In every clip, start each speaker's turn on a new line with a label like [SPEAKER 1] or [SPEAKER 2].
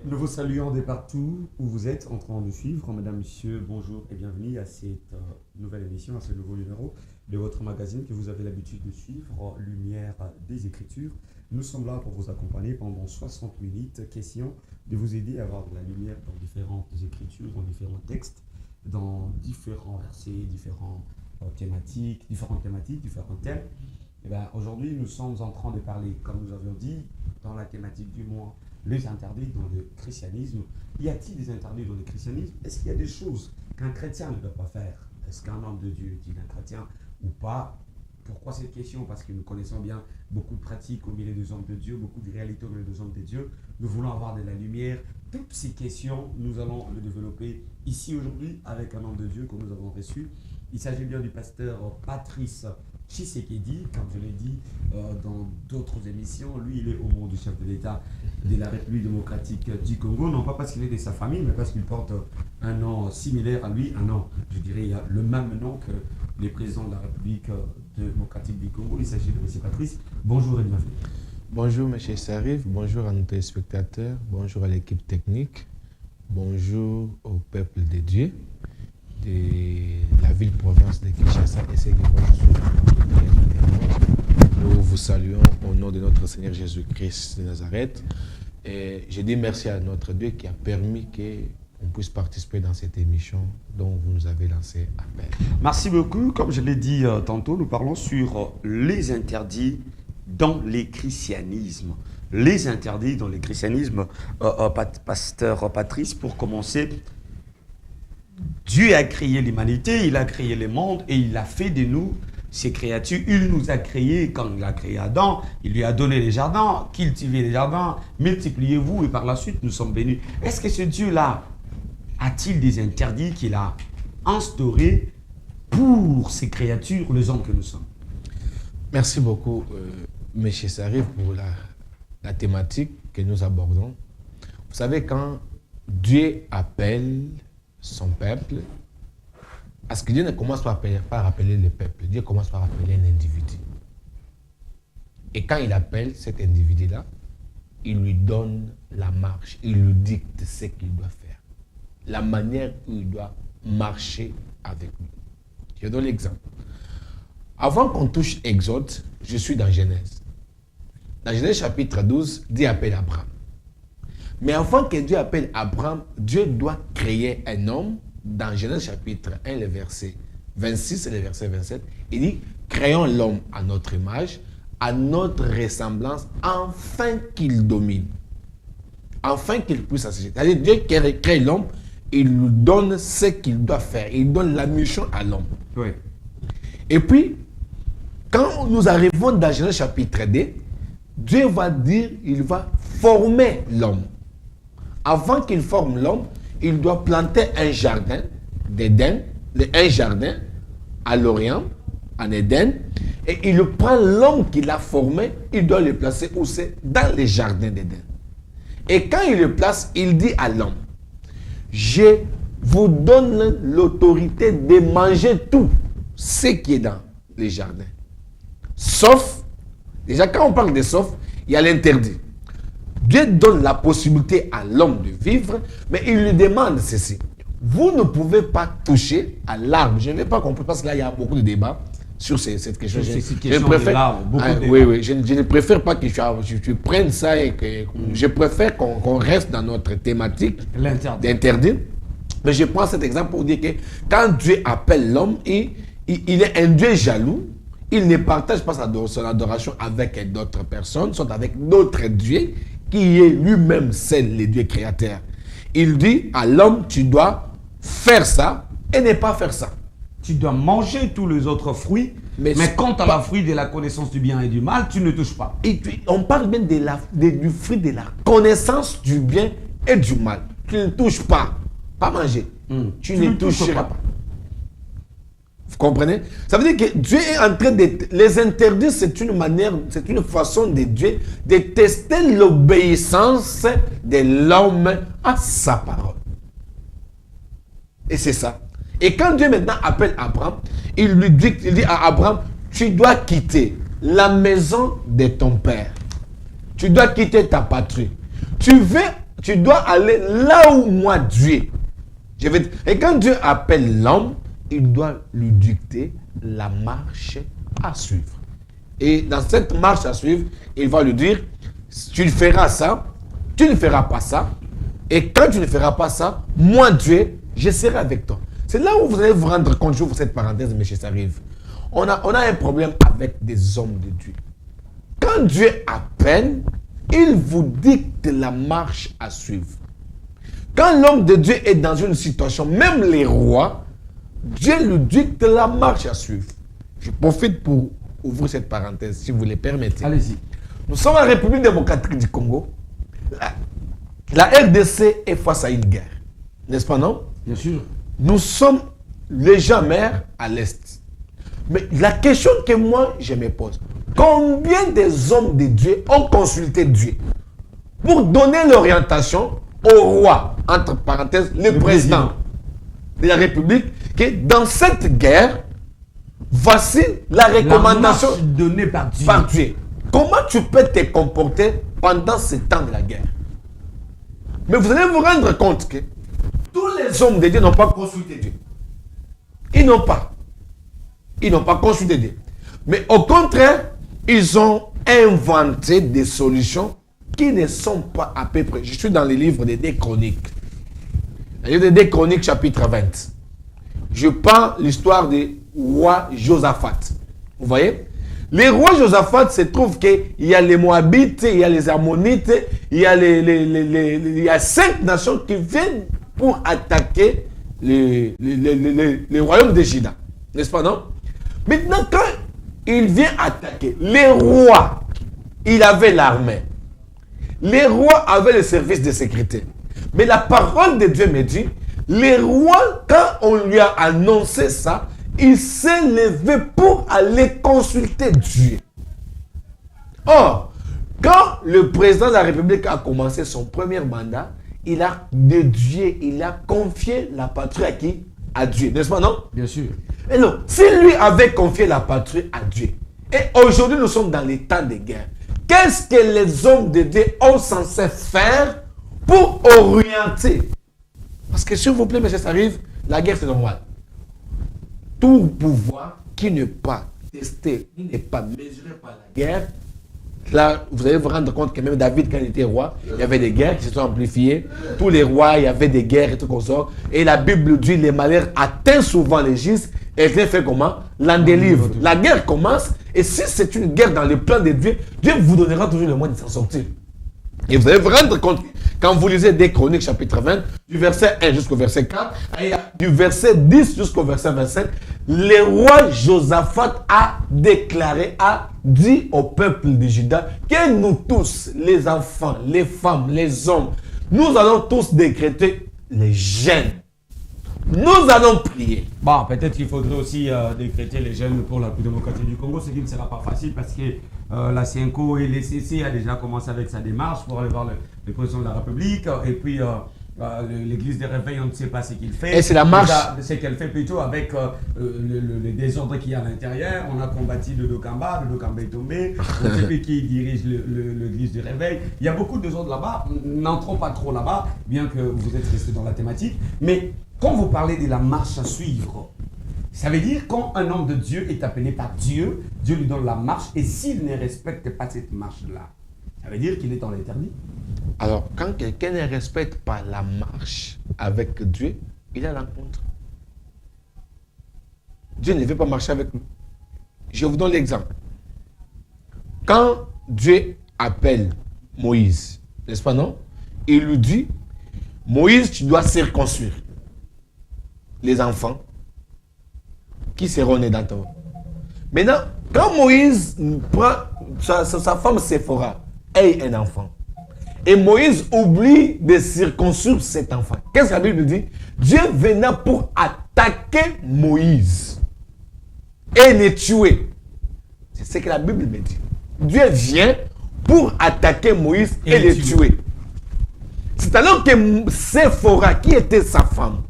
[SPEAKER 1] Nous vous saluons de partout où vous êtes en train de suivre. Mesdames, Messieurs, bonjour et bienvenue à cette nouvelle émission, à ce nouveau numéro de votre magazine que vous avez l'habitude de suivre, Lumière des Écritures. Nous sommes là pour vous accompagner pendant 60 minutes, question de vous aider à avoir de la lumière dans différentes écritures, dans différents textes, dans différents versets, différentes thématiques, différents thèmes. Et bien, aujourd'hui, nous sommes en train de parler, comme nous avions dit, dans la thématique du mois, les interdits dans le christianisme. Y a-t-il des interdits dans le christianisme? Est-ce qu'il y a des choses qu'un chrétien ne doit pas faire? Est-ce qu'un homme de Dieu est-il un chrétien ou pas? Pourquoi cette question? Parce que nous connaissons bien beaucoup de pratiques au milieu des hommes de Dieu, beaucoup de réalités au milieu des hommes de Dieu. Nous voulons avoir de la lumière. Toutes ces questions, nous allons les développer ici aujourd'hui avec un homme de Dieu que nous avons reçu. Il s'agit bien du pasteur Patrice Tshisekedi, comme je l'ai dit dans d'autres émissions. Lui, il est au nom du chef de l'État de la République démocratique du Congo, non pas parce qu'il est de sa famille, mais parce qu'il porte un nom similaire à lui, un nom, je dirais, il y a le même nom que les présidents de la République démocratique du Congo. Il s'agit de M. Patrice. Bonjour et bienvenue.
[SPEAKER 2] Bonjour M. Sarif, bonjour à nos téléspectateurs, bonjour à l'équipe technique, bonjour au peuple de Dieu de la ville-province de Kinshasa et ses Nous vous saluons au nom de notre Seigneur Jésus-Christ de Nazareth. Et je dis merci à notre Dieu qui a permis qu'on puisse participer dans cette émission dont vous nous avez lancé appel.
[SPEAKER 1] Merci beaucoup. Comme je l'ai dit tantôt, nous parlons sur les interdits dans les christianismes. Les interdits dans les christianismes. Pasteur Patrice, pour commencer, Dieu a créé l'humanité, il a créé le monde et il a fait de nous ces créatures. Il nous a créés quand il a créé Adam, il lui a donné les jardins, cultivez les jardins, multipliez-vous et par la suite nous sommes bénis. Est-ce que ce Dieu-là a-t-il des interdits qu'il a instaurés pour ces créatures, les hommes que nous sommes?
[SPEAKER 2] Merci beaucoup, M. Sarif, pour la thématique que nous abordons. Vous savez, quand Dieu appelle son peuple, parce que Dieu ne commence pas par appeler le peuple, Dieu commence par appeler un individu. Et quand il appelle cet individu-là, il lui donne la marche, il lui dicte ce qu'il doit faire, la manière où il doit marcher avec lui. Je donne l'exemple. Avant qu'on touche Exode, je suis dans Genèse. Dans Genèse chapitre 12, Dieu appelle Abraham. Mais avant que Dieu appelle Abraham, Dieu doit créer un homme. Dans Genèse chapitre 1, le verset 26 et le verset 27, il dit « Créons l'homme à notre image, à notre ressemblance, afin qu'il domine. » Afin qu'il puisse assister. C'est-à-dire Dieu crée l'homme, il lui donne ce qu'il doit faire. Il donne la mission à l'homme.
[SPEAKER 1] Oui.
[SPEAKER 2] Et puis, quand nous arrivons dans Genèse chapitre 2, Dieu va dire, il va former l'homme. Avant qu'il forme l'homme, il doit planter un jardin d'Éden, un jardin à l'Orient, en Éden, et il prend l'homme qu'il a formé, il doit le placer où c'est? Dans le jardin d'Éden. Et quand il le place, il dit à l'homme, je vous donne l'autorité de manger tout ce qui est dans les jardins. Sauf, déjà quand on parle de sauf, il y a l'interdit. Dieu donne la possibilité à l'homme de vivre, mais il lui demande ceci. Vous ne pouvez pas toucher à l'arbre. Je ne vais pas comprendre parce que là, il y a beaucoup de débats sur cette question. Je préfère, je ne préfère pas que tu prennes ça et que je préfère qu'on reste dans notre thématique d'interdit. Mais je prends cet exemple pour dire que quand Dieu appelle l'homme, il est un Dieu jaloux. Il ne partage pas son adoration avec d'autres personnes, soit avec d'autres dieux, qui est lui-même seul, le Dieu créateur. Il dit à l'homme, tu dois faire ça et ne pas faire ça.
[SPEAKER 1] Tu dois manger tous les autres fruits, mais quant à la fruit de la connaissance du bien et du mal, tu ne touches pas.
[SPEAKER 2] Et puis, on parle bien du fruit de la connaissance du bien et du mal. Tu ne touches pas. Pas manger. Tu ne toucheras pas. Vous comprenez? Ça veut dire que Dieu est en train de... Les interdits, c'est une manière, c'est une façon de Dieu de tester l'obéissance de l'homme à sa parole. Et c'est ça. Et quand Dieu maintenant appelle Abraham, il dit à Abraham, tu dois quitter la maison de ton père. Tu dois quitter ta patrie. Tu tu dois aller là où moi Dieu. Et quand Dieu appelle l'homme, il doit lui dicter la marche à suivre. Et dans cette marche à suivre, il va lui dire, tu feras ça, tu ne feras pas ça. Et quand tu ne feras pas ça, moi Dieu, je serai avec toi. C'est là où vous allez vous rendre compte, j'ouvre cette parenthèse, mais ça arrive. On a un problème avec des hommes de Dieu. Quand Dieu appelle, il vous dicte la marche à suivre. Quand l'homme de Dieu est dans une situation, même les rois, Dieu lui dicte la marche à suivre. Je profite pour ouvrir cette parenthèse, si vous le permettez.
[SPEAKER 1] Allez-y.
[SPEAKER 2] Nous sommes en République démocratique du Congo. La RDC est face à une guerre. N'est-ce pas, non?
[SPEAKER 1] Bien sûr.
[SPEAKER 2] Nous sommes légèrement à l'Est. Mais la question que moi, je me pose, combien des hommes de Dieu ont consulté Dieu pour donner l'orientation au roi, entre parenthèses, le président de la République, que dans cette guerre, voici la recommandation
[SPEAKER 1] donnée par Dieu.
[SPEAKER 2] par Dieu. Comment tu peux te comporter pendant ce temps de la guerre? Mais vous allez vous rendre compte que tous les hommes de Dieu n'ont pas consulté Dieu. Ils n'ont pas. Ils n'ont pas consulté Dieu. Mais au contraire, ils ont inventé des solutions qui ne sont pas à peu près. Je suis dans le livre des 2 Chroniques. Le livre des 2 Chroniques, chapitre 20. Je parle l'histoire du roi Josaphat. Vous voyez? Les rois Josaphat se trouve qu'il y a les Moabites, il y a les Ammonites, il y a, il y a 5 nations qui viennent pour attaquer le royaume de Juda. N'est-ce pas, non? Maintenant, quand il vient attaquer, les rois, il avait l'armée. Les rois avaient le service de sécurité. Mais la parole de Dieu me dit, les rois, quand on lui a annoncé ça, il s'est levé pour aller consulter Dieu. Or, quand le président de la République a commencé son premier mandat, il a dédié, il a confié la patrie à qui? À Dieu, n'est-ce pas, non?
[SPEAKER 1] Bien sûr.
[SPEAKER 2] Et non, si lui avait confié la patrie à Dieu, et aujourd'hui nous sommes dans les temps de guerre, qu'est-ce que les hommes de Dieu ont censé faire pour orienter? Parce que s'il vous plaît, monsieur, ça arrive, la guerre c'est normal. Tout pouvoir qui n'est pas testé, qui n'est pas mesuré par la guerre, là, vous allez vous rendre compte que même David, quand il était roi, il y avait des guerres qui se sont amplifiées. Tous les rois, il y avait des guerres et tout comme ça. Et la Bible dit, les malheurs atteignent souvent les justes. Et Dieu fait comment? L'en délivre. La guerre commence. Et si c'est une guerre dans le plan de Dieu, Dieu vous donnera toujours le moyen de s'en sortir. Et vous allez vous rendre compte, quand vous lisez 2 Chroniques chapitre 20, du verset 1 jusqu'au verset 4, et du verset 10 jusqu'au verset 25, le roi Josaphat a déclaré, a dit au peuple de Juda que nous tous, les enfants, les femmes, les hommes, nous allons tous décréter les jeûnes. Nous allons prier.
[SPEAKER 1] Bon, peut-être qu'il faudrait aussi décréter les jeunes pour la démocratie du Congo, ce qui ne sera pas facile parce que la CINCO et l'ECC a déjà commencé avec sa démarche pour aller voir le président de la République. Et puis l'église des réveils, on ne sait pas ce qu'il fait.
[SPEAKER 2] Et c'est la marche.
[SPEAKER 1] C'est qu'elle fait plutôt avec le désordre qu'il y a à l'intérieur. On a combattu le Dokamba est tombé. On ne sait plus qui dirige l'église du réveil. Il y a beaucoup de désordre là-bas. N'entrons pas trop là-bas, bien que vous êtes resté dans la thématique. Mais quand vous parlez de la marche à suivre, ça veut dire quand un homme de Dieu est appelé par Dieu, Dieu lui donne la marche, et s'il ne respecte pas cette marche-là, ça veut dire qu'il est dans l'interdit.
[SPEAKER 2] Alors, quand quelqu'un ne respecte pas la marche avec Dieu, il a l'encontre. Dieu ne veut pas marcher avec nous. Je vous donne l'exemple. Quand Dieu appelle Moïse, n'est-ce pas, non? Il lui dit, Moïse, tu dois circoncire les enfants qui seront nés dans toi. Maintenant, quand Moïse prend sa femme Séphora, elle est un enfant. Et Moïse oublie de circoncire cet enfant. Qu'est-ce que la Bible dit? Dieu venait pour attaquer Moïse et le tuer. C'est ce que la Bible me dit. Dieu vient pour attaquer Moïse et le tuer. C'est alors que Séphora, qui était sa femme,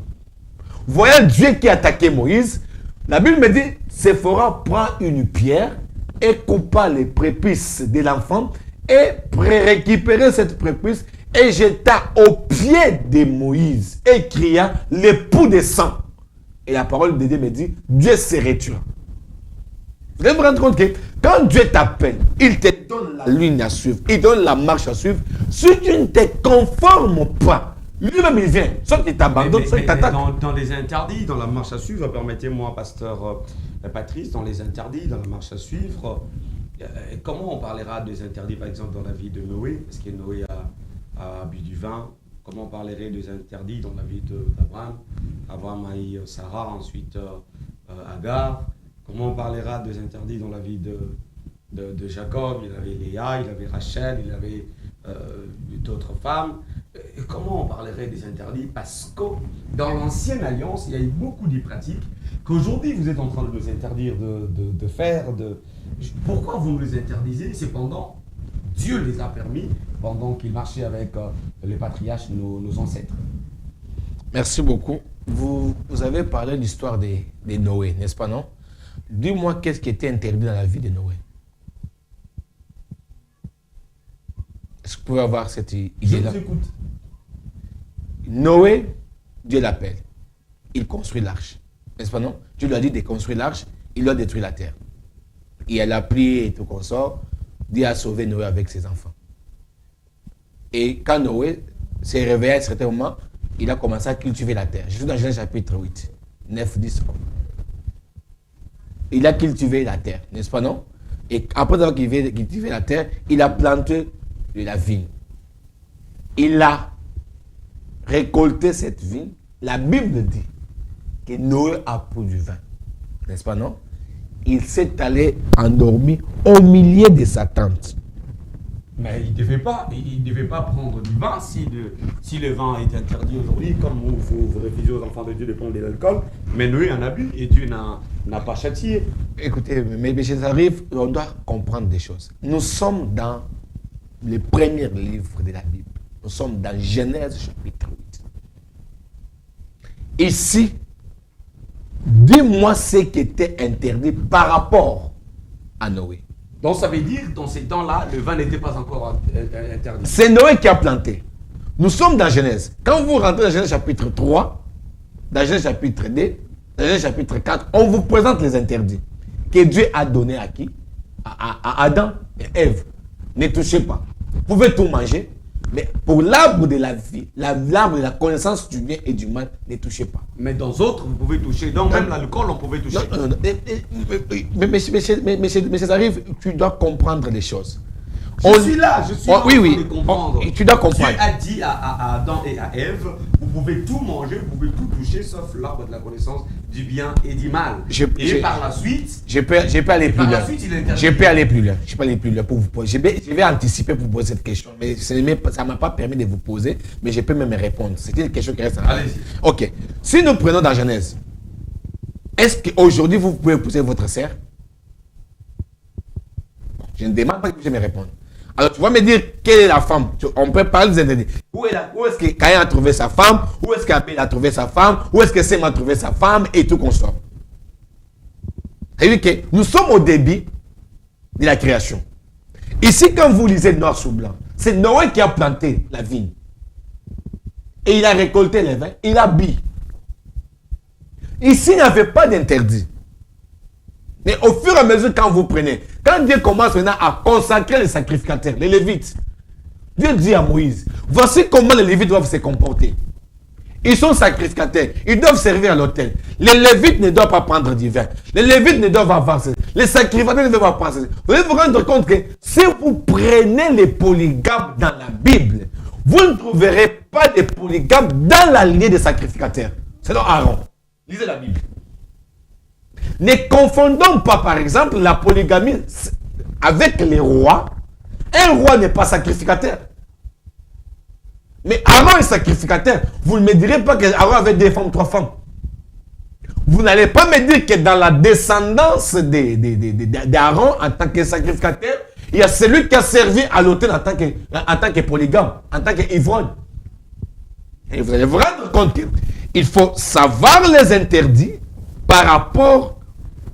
[SPEAKER 2] voyant Dieu qui attaquait Moïse, la Bible me dit, Séphora prend une pierre et coupa les prépuces de l'enfant et récupérer cette prépuce et jeta aux pieds de Moïse et cria, l'époux des sangs. Et la parole de Dieu me dit, Dieu se retire. Vous allez vous rendre compte que quand Dieu t'appelle, il te donne la ligne à suivre, il donne la marche à suivre. Si tu ne te conformes pas, lui-même il vient, soit il t'abandonne, soit il t'attaque.
[SPEAKER 1] Dans les interdits, dans la marche à suivre, permettez-moi, pasteur Patrice, dans les interdits, dans la marche à suivre, comment on parlera des interdits, par exemple, dans la vie de Noé, parce que Noé a bu du vin. Comment on parlerait des interdits dans la vie d'Abraham? Abraham a eu Sarah, ensuite Agar. Comment on parlera des interdits dans la vie de Jacob? Il avait Léa, il avait Rachel, il avait d'autres femmes. Et comment on parlerait des interdits? Parce que dans l'ancienne alliance, il y a eu beaucoup de pratiques qu'aujourd'hui vous êtes en train de nous interdire de faire. Pourquoi vous nous les interdisez? Cependant, Dieu les a permis pendant qu'il marchait avec les patriarches, nos ancêtres.
[SPEAKER 2] Merci beaucoup. Vous avez parlé de l'histoire de Noé, n'est-ce pas, non? Dis-moi qu'est-ce qui était interdit dans la vie de Noé. Est-ce que vous pouvez avoir cette idée-là?
[SPEAKER 1] Je vous écoute.
[SPEAKER 2] Noé, Dieu l'appelle. Il construit l'arche. N'est-ce pas, non? Dieu lui a dit de construire l'arche, il doit détruire la terre. Et elle a prié et tout consort. Dieu a sauvé Noé avec ses enfants. Et quand Noé s'est réveillé à un certain moment, il a commencé à cultiver la terre. Je suis dans Genèse chapitre 8, 9, 10. Il a cultivé la terre, n'est-ce pas, non? Et après avoir cultivé la terre, il a planté de la vigne. Il a récolté cette vigne. La Bible dit que Noé a pris du vin, n'est-ce pas, non? Il s'est allé endormi au milieu de sa tente.
[SPEAKER 1] Mais il ne devait pas prendre du vin si le vin est interdit aujourd'hui, comme vous refusez aux enfants de Dieu de prendre de l'alcool. Mais Noé en a bu et Dieu n'a pas châtié.
[SPEAKER 2] Écoutez, mais ça arrive, on doit comprendre des choses. Nous sommes dans les premiers livres de la Bible. Nous sommes dans Genèse chapitre 8. Ici, dis-moi ce qui était interdit par rapport à Noé.
[SPEAKER 1] Donc ça veut dire, dans ces temps-là, le vin n'était pas encore interdit.
[SPEAKER 2] C'est Noé qui a planté. Nous sommes dans Genèse. Quand vous rentrez dans Genèse chapitre 3, dans Genèse chapitre 2, dans Genèse chapitre 4, on vous présente les interdits que Dieu a donnés à qui? À Adam et Ève. Ne touchez pas. Vous pouvez tout manger, mais pour l'arbre de la vie, l'arbre de la connaissance du bien et du mal, ne touchez pas.
[SPEAKER 1] Mais dans d'autres, vous pouvez toucher. Donc même l'alcool, on pouvait toucher.
[SPEAKER 2] Non. Mais ça arrive, tu dois comprendre les choses.
[SPEAKER 1] Je suis là
[SPEAKER 2] oui.
[SPEAKER 1] De comprendre.
[SPEAKER 2] Tu dois comprendre.
[SPEAKER 1] Dieu a dit à Adam et à Ève, vous pouvez tout manger, vous pouvez tout toucher, sauf l'arbre de la connaissance du bien et du mal. Et par la suite...
[SPEAKER 2] Je peux aller plus loin. Je peux aller plus loin pour vous poser. Je vais anticiper pour vous poser cette question. Mais ça ne m'a pas permis de vous poser, mais je peux même répondre. C'est une question qui reste en
[SPEAKER 1] Allez-y.
[SPEAKER 2] Ok. Si nous prenons dans Genèse, est-ce qu'aujourd'hui vous pouvez épouser votre sœur? Je ne demande pas que vous me répondre. Alors, tu vas me dire quelle est la femme. On peut parler des interdits. Où est-ce que Caïn a trouvé sa femme? Où est-ce qu'Abel a trouvé sa femme? Où est-ce que Sem a trouvé sa femme? Et tout consort. C'est-à-dire que nous sommes au début de la création. Ici, quand vous lisez noir sur blanc, c'est Noé qui a planté la vigne. Et il a récolté les vins. Il a bu. Ici, il n'y avait pas d'interdit. Mais au fur et à mesure, quand vous prenez, quand Dieu commence maintenant à consacrer les sacrificateurs, les Lévites, Dieu dit à Moïse, voici comment les Lévites doivent se comporter. Ils sont sacrificateurs, ils doivent servir à l'autel. Les Lévites ne doivent pas prendre du vin. Les Lévites ne doivent pas avancer. Les sacrificateurs ne doivent pas passer. Vous allez vous rendre compte que si vous prenez les polygames dans la Bible, vous ne trouverez pas de polygames dans la lignée des sacrificateurs. C'est donc Aaron. Lisez la Bible. Ne confondons pas, par exemple, la polygamie avec les rois. Un roi n'est pas sacrificateur. Mais Aaron est sacrificateur. Vous ne me direz pas qu'Aaron avait 2 femmes, 3 femmes. Vous n'allez pas me dire que dans la descendance d'Aaron en tant que sacrificateur, il y a celui qui a servi à l'autel en tant que polygame, en tant qu'ivrogne. Et vous allez vous rendre compte qu'il faut savoir les interdits par rapport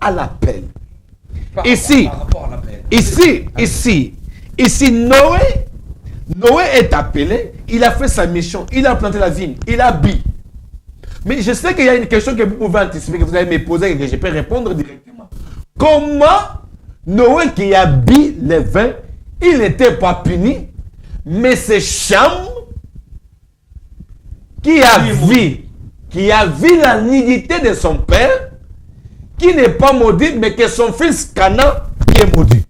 [SPEAKER 2] à l'appel. Ici, Noé est appelé, il a fait sa mission, il a planté la vigne, il a bu. Mais je sais qu'il y a une question que vous pouvez anticiper, que vous allez me poser et que je peux répondre directement. Comment Noé qui a bu le vin, il n'était pas puni, mais c'est Cham qui a vu la nudité de son père, qui n'est pas maudit, mais que son fils Canaan qui est maudit.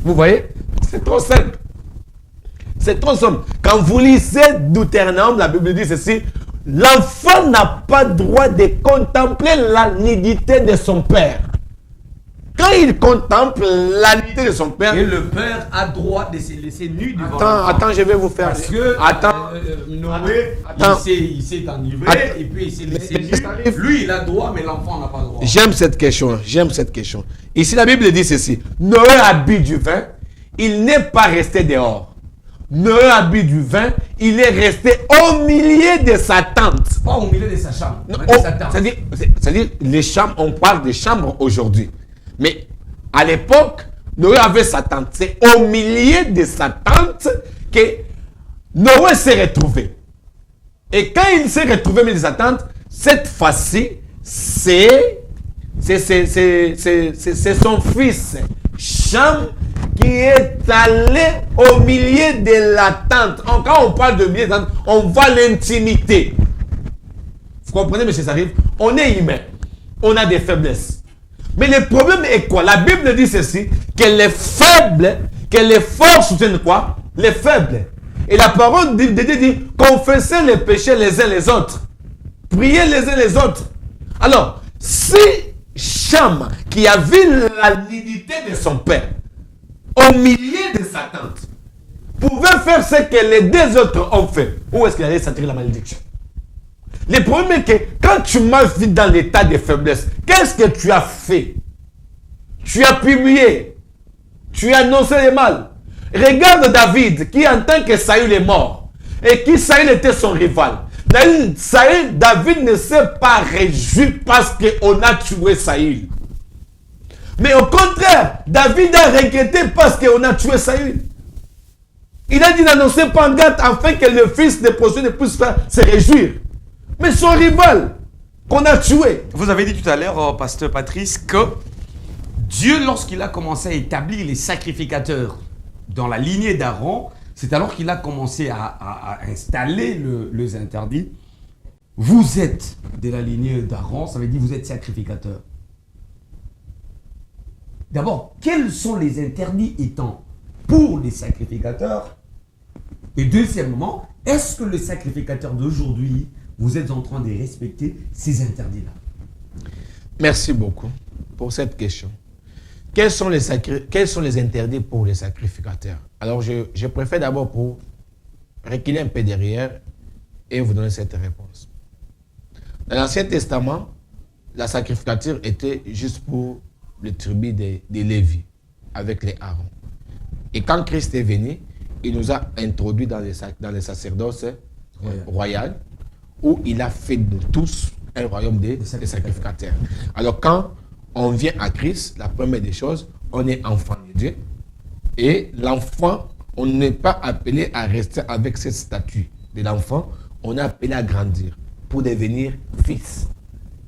[SPEAKER 2] Vous voyez? C'est trop simple. C'est trop simple. Quand vous lisez Deutéronome, la Bible dit ceci: l'enfant n'a pas droit de contempler la nudité de son père. Quand il contemple la nudité de son père...
[SPEAKER 1] Et le père a droit de se laisser nu devant l'enfant.
[SPEAKER 2] Attends, je vais vous faire...
[SPEAKER 1] Parce que Noé, il s'est enivré et puis il s'est laissé nu. Lui, il a droit, mais l'enfant n'a pas droit.
[SPEAKER 2] J'aime cette question. Ici, la Bible dit ceci: Noé a bu du vin, il n'est pas resté dehors. Noé a bu du vin, il est resté au milieu de sa tente.
[SPEAKER 1] Pas au milieu de sa chambre.
[SPEAKER 2] C'est-à-dire, les chambres, on parle de chambres aujourd'hui. Mais à l'époque, Noé avait sa tente. C'est au milieu de sa tente que Noé s'est retrouvé. Et quand il s'est retrouvé au milieu de sa tente, cette fois-ci, c'est son fils Cham qui est allé au milieu de la tente. Quand on parle de milieu de la tente, on voit l'intimité. Vous comprenez, M. Sarif? On est humain. On a des faiblesses. Mais le problème est quoi? La Bible dit ceci, que les faibles, que les forts soutiennent quoi? Les faibles. Et la parole de Dieu dit, confessez les péchés les uns les autres. Priez les uns les autres. Alors, si Cham, qui a vu la nudité de son père, au milieu de sa tente, pouvait faire ce que les deux autres ont fait, où est-ce qu'il allait sentir la malédiction? Le problème est que quand tu m'as vu dans l'état de faiblesse, qu'est-ce que tu as fait? Tu as publié. Tu as annoncé le mal. Regarde David qui, en tant que Saül est mort, et qui Saül était son rival. David ne s'est pas réjoui parce qu'on a tué Saül. Mais au contraire, David a regretté parce qu'on a tué Saül. Il a dit d'annoncer pas en garde afin que le fils de prochain ne puisse pas se réjouir. Mais son rival qu'on a tué.
[SPEAKER 1] Vous avez dit tout à l'heure, pasteur Patrice, que Dieu, lorsqu'il a commencé à établir les sacrificateurs dans la lignée d'Aaron, c'est alors qu'il a commencé à installer les interdits. Vous êtes de la lignée d'Aaron, ça veut dire vous êtes sacrificateur. D'abord, quels sont les interdits étant pour les sacrificateurs? Et deuxièmement, est-ce que les sacrificateurs d'aujourd'hui, vous êtes en train de respecter ces interdits-là?
[SPEAKER 2] Merci beaucoup pour cette question. Quels sont les interdits pour les sacrificateurs? Alors, je préfère d'abord pour reculer un peu derrière et vous donner cette réponse. Dans l'Ancien Testament, la sacrificature était juste pour les tribus de Lévi, avec les Aaron. Et quand Christ est venu, il nous a introduits dans les sacerdoces royales, où il a fait de tous un royaume des sacrificateurs. Alors quand on vient à Christ, la première des choses, on est enfant de Dieu. Et l'enfant, on n'est pas appelé à rester avec cette statue de l'enfant, on est appelé à grandir pour devenir fils.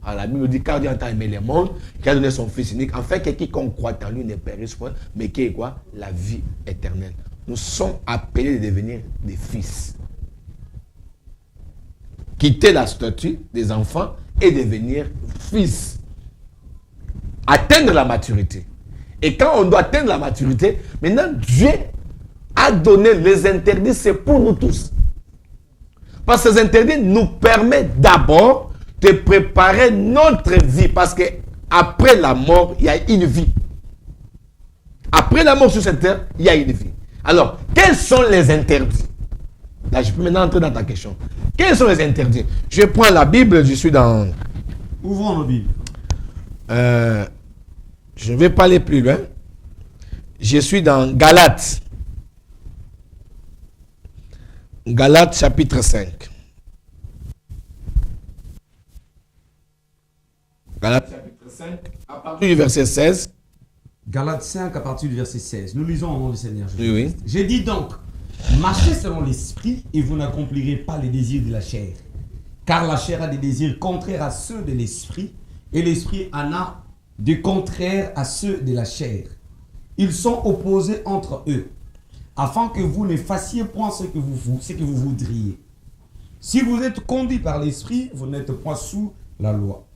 [SPEAKER 2] Alors la Bible dit, car Dieu a tant aimé le monde, qu'il a donné son fils unique, afin que quiconque croit en lui ne périsse point, mais qu'il ait quoi? La vie éternelle. Nous sommes appelés de devenir des fils. Quitter la statue des enfants et devenir fils. Atteindre la maturité. Et quand on doit atteindre la maturité, maintenant Dieu a donné les interdits, c'est pour nous tous. Parce que ces interdits nous permettent d'abord de préparer notre vie. Parce que après la mort, il y a une vie. Après la mort sur cette terre, il y a une vie. Alors, quels sont les interdits? Là, je peux maintenant entrer dans ta question. Quels sont les interdits? Je prends la Bible, je suis dans...
[SPEAKER 1] Ouvrons nos Bibles.
[SPEAKER 2] Je ne vais pas aller plus loin. Je suis dans Galates. Galates chapitre 5. Galates chapitre 5, à partir du verset 16.
[SPEAKER 1] Galates 5 à partir du verset 16. Nous lisons au nom du Seigneur Jésus.
[SPEAKER 2] Oui, oui.
[SPEAKER 1] J'ai dit donc, Marchez selon l'esprit et vous n'accomplirez pas les désirs de la chair. Car la chair a des désirs contraires à ceux de l'esprit et l'esprit en a des contraires à ceux de la chair. Ils sont opposés entre eux, afin que vous ne fassiez point ce que vous voudriez. Si vous êtes conduit par l'esprit, vous n'êtes point sous la loi.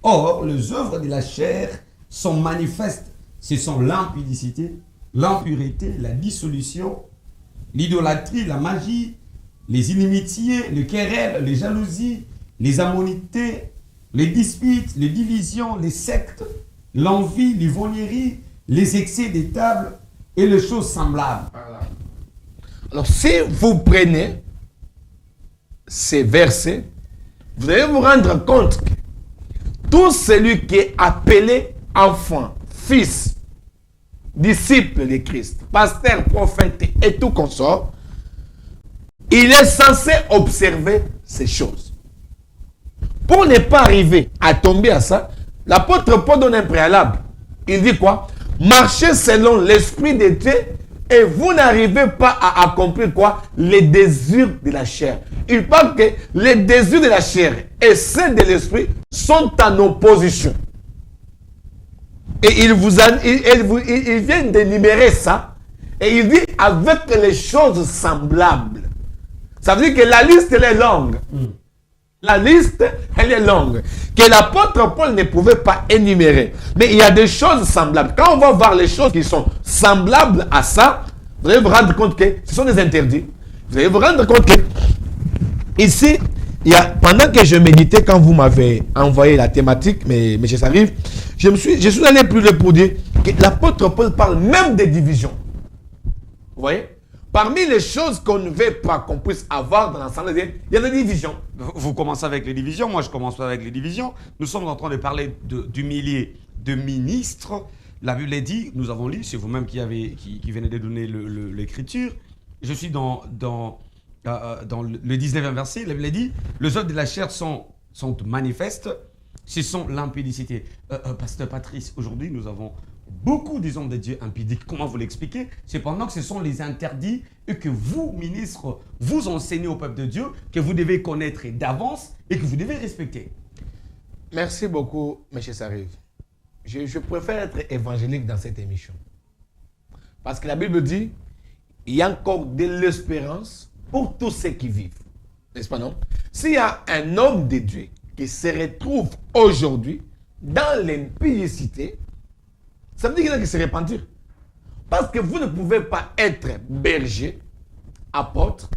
[SPEAKER 1] Or, les œuvres de la chair sont manifestes. Ce sont l'impudicité, l'impureté, la dissolution, l'idolâtrie, la magie, les inimitiés, les querelles, les jalousies, les ammonités, les disputes, les divisions, les sectes, l'envie, l'ivrognerie, les excès des tables et les choses semblables.
[SPEAKER 2] Alors, si vous prenez ces versets, vous allez vous rendre compte que tout celui qui est appelé enfant, fils, disciple de Christ, pasteur, prophète et tout consort, il est censé observer ces choses. Pour ne pas arriver à tomber à ça, l'apôtre Paul donne un préalable. Il dit quoi? Marchez selon l'esprit de Dieu et vous n'arrivez pas à accomplir quoi? Les désirs de la chair. Il parle que les désirs de la chair et ceux de l'esprit sont en opposition. Et il vient d'énumérer ça. Et il dit avec les choses semblables. Ça veut dire que la liste, elle est longue. La liste, elle est longue. Que l'apôtre Paul ne pouvait pas énumérer. Mais il y a des choses semblables. Quand on va voir les choses qui sont semblables à ça, vous allez vous rendre compte que ce sont des interdits. Vous allez vous rendre compte que ici, pendant que je méditais, quand vous m'avez envoyé la thématique, mais ça arrive, je suis allé plus loin pour dire que l'apôtre Paul parle même des divisions. Vous voyez? Parmi les choses qu'on ne veut pas qu'on puisse avoir dans l'ensemble, il y a des divisions.
[SPEAKER 1] Vous commencez avec les divisions, moi je commence pas avec les divisions. Nous sommes en train de parler du millier de ministres. La Bible est dit, nous avons lu, c'est vous-même qui venez de donner l'écriture. Je suis dans le 19e verset, la Bible est dit, les œuvres de la chair sont manifestes, ce sont l'impudicité. Pasteur Patrice, aujourd'hui nous avons beaucoup des hommes de Dieu impudiques. Comment vous l'expliquez? Cependant que ce sont les interdits et que vous, ministres, vous enseignez au peuple de Dieu, que vous devez connaître d'avance et que vous devez respecter.
[SPEAKER 2] Merci beaucoup, M. Sariv. Je préfère être évangélique dans cette émission. Parce que la Bible dit, il y a encore de l'espérance pour tous ceux qui vivent. N'est-ce pas, non? S'il y a un homme de Dieu qui se retrouve aujourd'hui dans l'impudicité, ça veut dire qu'il a qui se repentir. Parce que vous ne pouvez pas être berger, apôtre,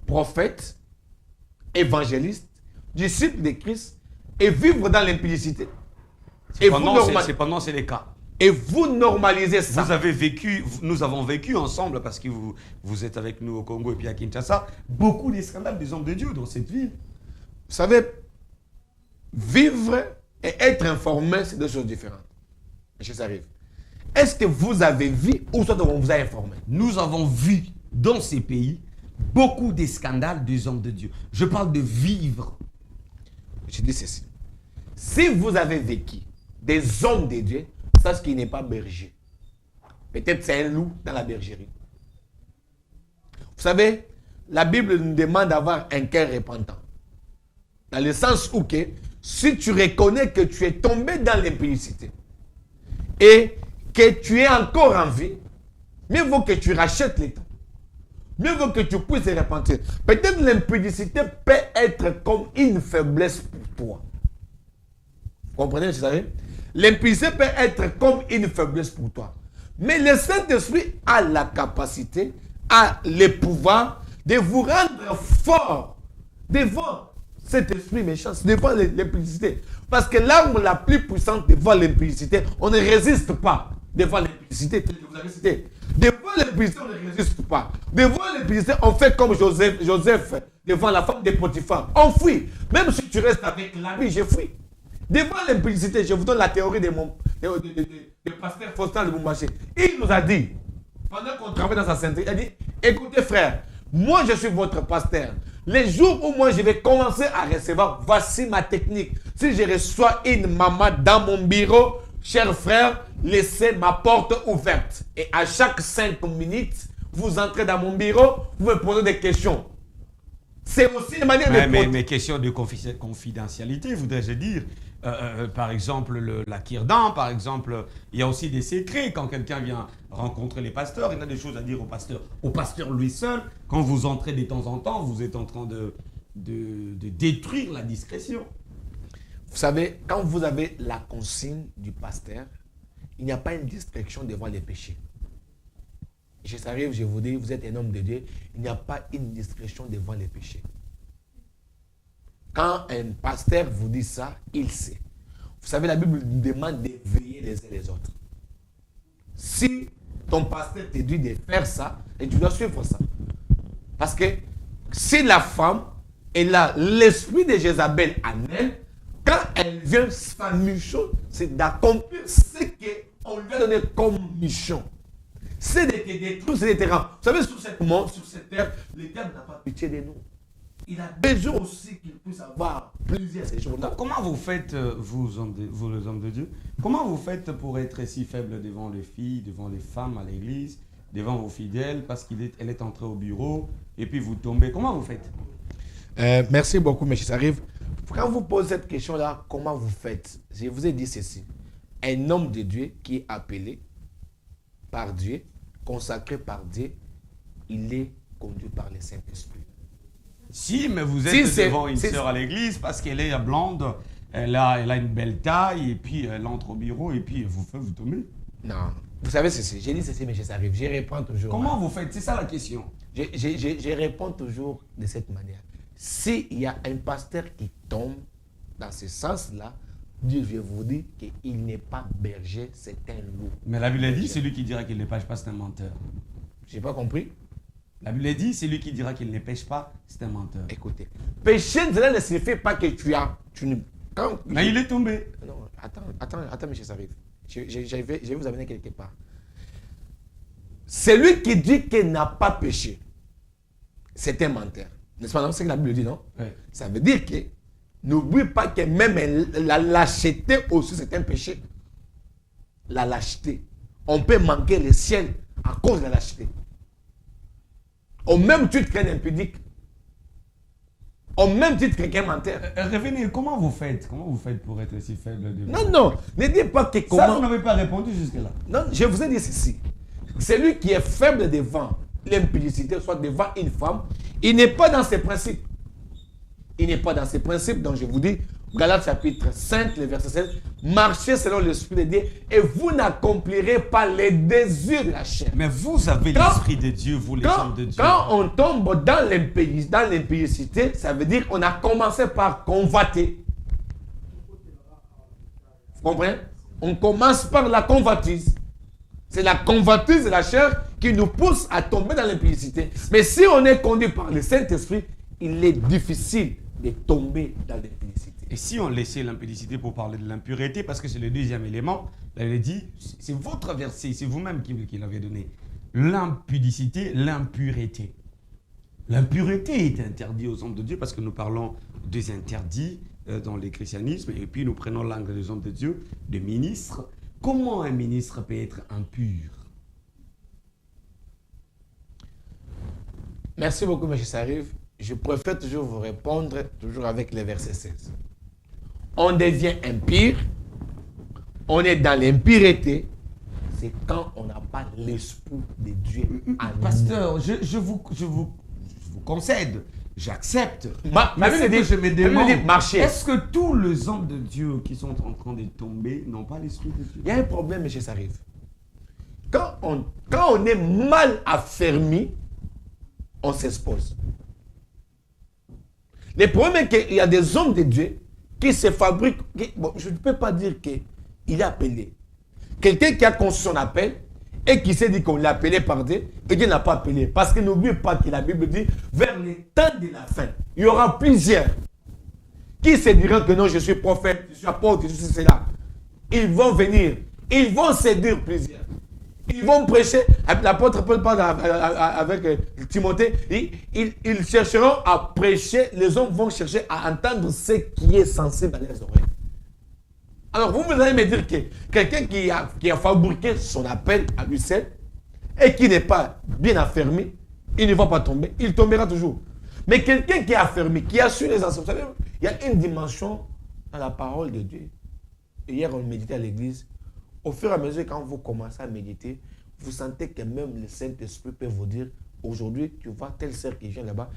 [SPEAKER 2] prophète, évangéliste, disciple de Christ et vivre dans l'impudicité.
[SPEAKER 1] Cependant, c'est les cas.
[SPEAKER 2] Et vous normalisez ça.
[SPEAKER 1] Nous avons vécu ensemble, parce que vous êtes avec nous au Congo et puis à Kinshasa, beaucoup de scandales des hommes de Dieu dans cette ville.
[SPEAKER 2] Vous savez, vivre et être informé, c'est deux choses différentes. Monsieur Sariv, est-ce que vous avez vu ou soit on vous a informé?
[SPEAKER 1] Nous avons vu dans ces pays beaucoup de scandales des hommes de Dieu. Je parle de vivre.
[SPEAKER 2] Je dis ceci. Si vous avez vécu des hommes de Dieu, sache qu'il n'est pas berger. Peut-être c'est un loup dans la bergerie. Vous savez, la Bible nous demande d'avoir un cœur repentant. Dans le sens où que, si tu reconnais que tu es tombé dans l'impudicité et que tu es encore en vie, mieux vaut que tu rachètes les temps. Mieux vaut que tu puisses te repentir. Peut-être l'impudicité peut être comme une faiblesse pour toi. Vous comprenez, vous savez? L'impudicité peut être comme une faiblesse pour toi. Mais le Saint-Esprit a la capacité, a le pouvoir de vous rendre fort devant cet esprit méchant, devant l'impudicité. Parce que l'arme la plus puissante devant l'impudicité, on ne résiste pas devant l'impudicité. Vous avez cité. Devant l'impudicité, on ne résiste pas. Devant l'impudicité, on fait comme Joseph devant la femme de Potiphar. On fuit. Même si tu restes avec l'ami, je fuis. Devant l'impudicité, je vous donne la théorie de pasteur Faustin de Bumbaché. Il nous a dit, pendant qu'on travaille dans sa sainteté, il a dit, écoutez frère, moi je suis votre pasteur. Les jours où moi je vais commencer à recevoir, voici ma technique. Si je reçois une maman dans mon bureau, cher frère, laissez ma porte ouverte. Et à chaque 5 minutes, vous entrez dans mon bureau, vous me posez des questions. C'est aussi une manière de...
[SPEAKER 1] Mais question de confidentialité, voudrais-je dire. Par exemple, la kirdan, par exemple, il y a aussi des secrets. Quand quelqu'un vient rencontrer les pasteurs, il a des choses à dire au pasteur. Au pasteur lui seul, quand vous entrez de temps en temps, vous êtes en train de détruire la discrétion.
[SPEAKER 2] Vous savez, quand vous avez la consigne du pasteur, il n'y a pas une distraction devant les péchés. Je s'arrive, je vous dis, vous êtes un homme de Dieu, il n'y a pas une discrétion devant les péchés. Quand un pasteur vous dit ça, il sait. Vous savez, la Bible nous demande de veiller les uns les autres. Si ton pasteur te dit de faire ça, et tu dois suivre ça. Parce que si la femme, elle a l'esprit de Jézabel en elle, quand elle vient, sa mission, c'est d'accomplir ce qu'on lui a donné comme mission. C'est de te détruire, c'est de te rendre. Vous savez, sur cette monde, sur cette terre, le diable n'a pas pitié de nous. Il a besoin aussi qu'il puisse avoir plusieurs ces jours-là.
[SPEAKER 1] Comment vous faites, vous les hommes de Dieu, comment vous faites pour être si faible devant les filles, devant les femmes à l'église, devant vos fidèles, parce qu'elle est entrée au bureau, et puis vous tombez? Comment vous faites?
[SPEAKER 2] Merci beaucoup, M. Sarif. Quand vous posez cette question-là, comment vous faites? Je vous ai dit ceci. Un homme de Dieu qui est appelé par Dieu, consacré par Dieu, il est conduit par le Saint-Esprit.
[SPEAKER 1] Si, mais vous êtes devant une sœur à l'église parce qu'elle est blonde, elle a une belle taille, et puis elle entre au bureau, et puis vous tombez.
[SPEAKER 2] Non. Vous savez ceci, j'ai dit ceci, mais ça arrive. Je réponds toujours.
[SPEAKER 1] Comment vous faites? C'est ça la question.
[SPEAKER 2] Je réponds toujours de cette manière. S'il y a un pasteur qui tombe dans ce sens-là, Dieu, je vous dis qu'il n'est pas berger, c'est un loup.
[SPEAKER 1] Mais la Bible dit, celui qui dira qu'il ne pêche pas, c'est un menteur.
[SPEAKER 2] Je n'ai pas compris.
[SPEAKER 1] La Bible dit, celui qui dira qu'il ne pêche pas, c'est un menteur.
[SPEAKER 2] Écoutez, pécher, cela ne signifie pas que
[SPEAKER 1] Mais il est tombé.
[SPEAKER 2] Non, attends, monsieur Sarif. Je vais vous amener quelque part. Celui qui dit qu'il n'a pas péché, c'est un menteur. N'est-ce pas? C'est ce que la Bible dit, non?
[SPEAKER 1] Oui.
[SPEAKER 2] Ça veut dire que, n'oublie pas que même la lâcheté aussi, c'est un péché. La lâcheté. On peut manquer le ciel à cause de la lâcheté. Au même titre qu'un impudique. Au même titre qu'un menteur.
[SPEAKER 1] Revenez, comment vous faites pour être si faible devant?
[SPEAKER 2] Non, ne dites pas que comment...
[SPEAKER 1] Ça, vous n'avez pas répondu jusque-là.
[SPEAKER 2] Non, je vous ai dit ceci. Celui qui est faible devant l'impudicité, soit devant une femme, il n'est pas dans ses principes. Il n'est pas dans ses principes, donc je vous dis, Galates chapitre 5, le verset 7, marchez selon l'Esprit de Dieu et vous n'accomplirez pas les désirs de la chair.
[SPEAKER 1] Mais vous avez l'Esprit de Dieu, vous les hommes de Dieu.
[SPEAKER 2] Quand on tombe dans l'impudicité, ça veut dire qu'on a commencé par convoiter. Vous comprenez? On commence par la convoitise. C'est la convoitise de la chair qui nous pousse à tomber dans l'impudicité. Mais si on est conduit par le Saint-Esprit, il est difficile de tomber dans l'impudicité.
[SPEAKER 1] Et si on laissait l'impudicité pour parler de l'impureté, parce que c'est le deuxième élément, elle dit, c'est votre verset, c'est vous-même qui l'avez donné. L'impudicité, l'impureté. L'impureté est interdite aux hommes de Dieu parce que nous parlons des interdits dans le christianisme et puis nous prenons l'angle des hommes de Dieu, des ministres. Comment un ministre peut être impur?
[SPEAKER 2] Merci beaucoup, M. Sarif. Je préfère toujours vous répondre, toujours avec le verset 16. On devient impur, on est dans l'impureté, c'est quand on n'a pas l'esprit de Dieu en nous.
[SPEAKER 1] Pasteur, je vous concède, j'accepte.
[SPEAKER 2] Mais
[SPEAKER 1] je me demande,
[SPEAKER 2] marcher.
[SPEAKER 1] Est-ce que tous les hommes de Dieu qui sont en train de tomber n'ont pas l'esprit de Dieu?
[SPEAKER 2] Il y a un problème, M. Sarif. Quand on est mal affermi, on s'expose. Le problème est qu'il y a des hommes de Dieu qui se fabriquent. Bon, je ne peux pas dire qu'il est appelé. Quelqu'un qui a conçu son appel et qui s'est dit qu'on l'a appelé par Dieu et Dieu n'a pas appelé. Parce que n'oubliez pas que la Bible dit vers le temps de la fin, il y aura plusieurs qui se diront que non, je suis prophète, je suis apôtre, je suis cela. Ils vont venir, ils vont séduire plusieurs. Ils vont prêcher, l'apôtre Paul parle avec Timothée, ils chercheront à prêcher, les hommes vont chercher à entendre ce qui est sensible dans leurs oreilles. Alors vous allez me dire que quelqu'un qui a fabriqué son appel à lui seul, et qui n'est pas bien affermi, il ne va pas tomber, il tombera toujours. Mais quelqu'un qui est affermi, qui a su les enseignements, vous savez, il y a une dimension dans la parole de Dieu. Et hier, on méditait à l'église. Au fur et à mesure, quand vous commencez à méditer, vous sentez que même le Saint-Esprit peut vous dire, aujourd'hui, tu vois telle sœur qui vient là-bas,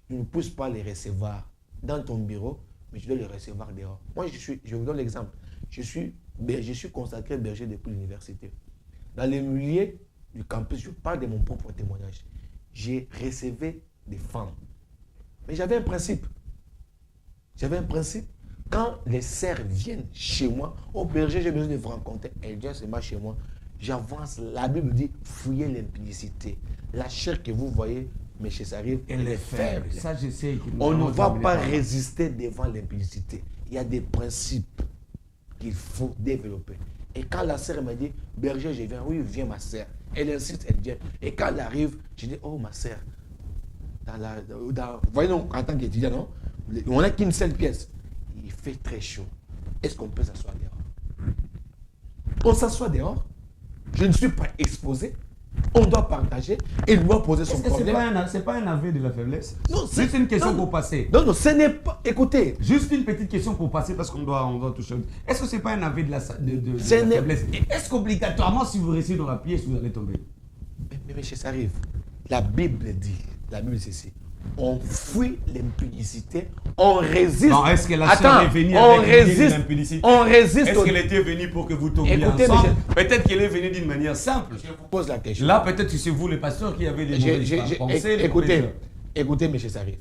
[SPEAKER 2] tu ne pousses pas les recevoir dans ton bureau, mais tu dois les recevoir dehors. Moi, je vous donne l'exemple. Je suis consacré berger depuis l'université. Dans les milieux du campus, je parle de mon propre témoignage. J'ai recevé des femmes. Mais j'avais un principe. Quand les sœurs viennent chez moi, au berger, j'ai besoin de vous rencontrer. Elle vient seulement chez moi. J'avance. La Bible dit, fouillez l'impudicité. La chair que vous voyez, mais chez Sarif, elle est faible.
[SPEAKER 1] Ça, je sais.
[SPEAKER 2] On ne va pas résister devant l'impudicité. Il y a des principes qu'il faut développer. Et quand la sœur me dit, berger, je viens, oui, viens ma sœur. Elle insiste, elle vient. Et quand elle arrive, je dis, oh ma sœur, voyez donc, en tant qu'étudiant, non, on n'a qu'une seule pièce. Il fait très chaud. Est-ce qu'on peut s'asseoir dehors? On s'assoit dehors. Je ne suis pas exposé. On doit partager. Il doit poser son problème.
[SPEAKER 1] Ce n'est pas un aveu de la faiblesse.
[SPEAKER 2] Non,
[SPEAKER 1] c'est une question pour passer.
[SPEAKER 2] Non, ce n'est pas. Écoutez.
[SPEAKER 1] Juste une petite question pour passer parce qu'on doit toucher. Est-ce que ce n'est pas un aveu de la faiblesse? Est-ce qu'obligatoirement, si vous restez dans la pièce, vous allez tomber?
[SPEAKER 2] Mais ça arrive. La Bible dit, c'est ici. On fuit l'impudicité, on résiste.
[SPEAKER 1] Non, est-ce que la sœur est venue avec l'idée de l'impudicité?
[SPEAKER 2] On résiste.
[SPEAKER 1] Est-ce qu'elle était venue pour que vous tombiez ensemble? Peut-être qu'elle est venue d'une manière simple.
[SPEAKER 2] Je vous pose la question.
[SPEAKER 1] Là, peut-être que c'est vous, les pasteurs, qui avez des mauvaises pensées.
[SPEAKER 2] Écoutez, M. Sarif.